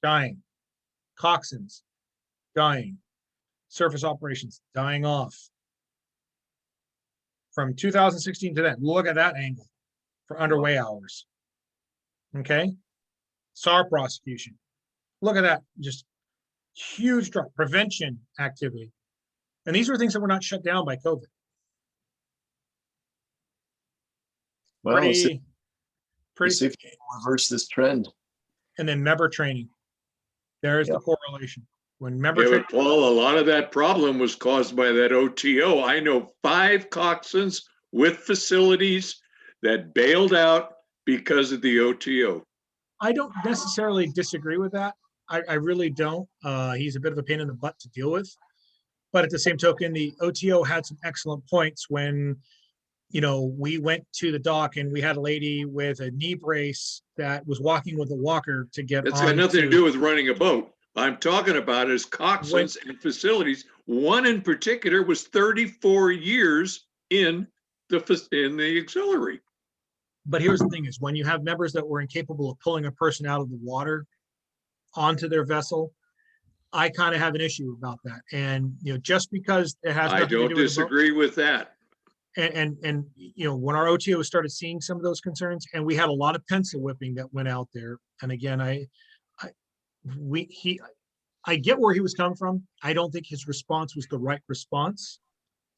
Speaker 1: dying, coxswains, dying, surface operations, dying off. From 2016 to then, look at that angle for underway hours. Okay. SAR prosecution. Look at that. Just huge drop. Prevention activity. And these are things that were not shut down by COVID.
Speaker 9: Well, let's see
Speaker 1: Pretty.
Speaker 9: if you can reverse this trend.
Speaker 1: And then member training. There's the correlation. When member
Speaker 13: Yeah,
Speaker 1: training.
Speaker 13: but Paul, a lot of that problem was caused by that OTO. I know 5 coxswains with facilities that bailed out because of the OTO.
Speaker 1: I don't necessarily disagree with that. I really don't. He's a bit of a pain in the butt to deal with. But at the same token, the OTO had some excellent points when, we went to the dock and we had a lady with a knee brace that was walking with a walker to get
Speaker 13: It's
Speaker 1: on.
Speaker 13: got nothing to do with running a boat. I'm talking about is coxswains and facilities. One in particular was 34 years in the auxiliary.
Speaker 1: But here's the thing is when you have members that were incapable of pulling a person out of the water onto their vessel, I kind of have an issue about that. And, just because it has
Speaker 13: I
Speaker 1: nothing to
Speaker 13: don't
Speaker 1: do with
Speaker 13: disagree with that.
Speaker 1: And when our OTO started seeing some of those concerns, and we had a lot of pencil whipping that went out there. And again, I get where he was coming from. I don't think his response was the right response.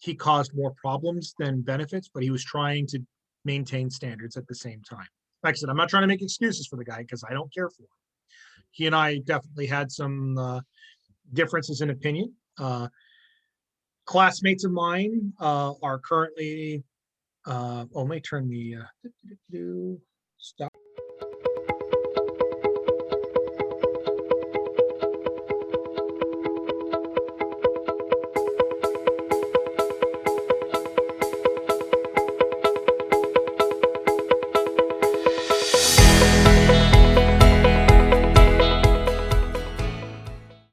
Speaker 1: He caused more problems than benefits, but he was trying to maintain standards at the same time. Like I said, I'm not trying to make excuses for the guy because I don't care for him. He and I definitely had some differences in opinion. Classmates of mine are currently, let me turn the stop.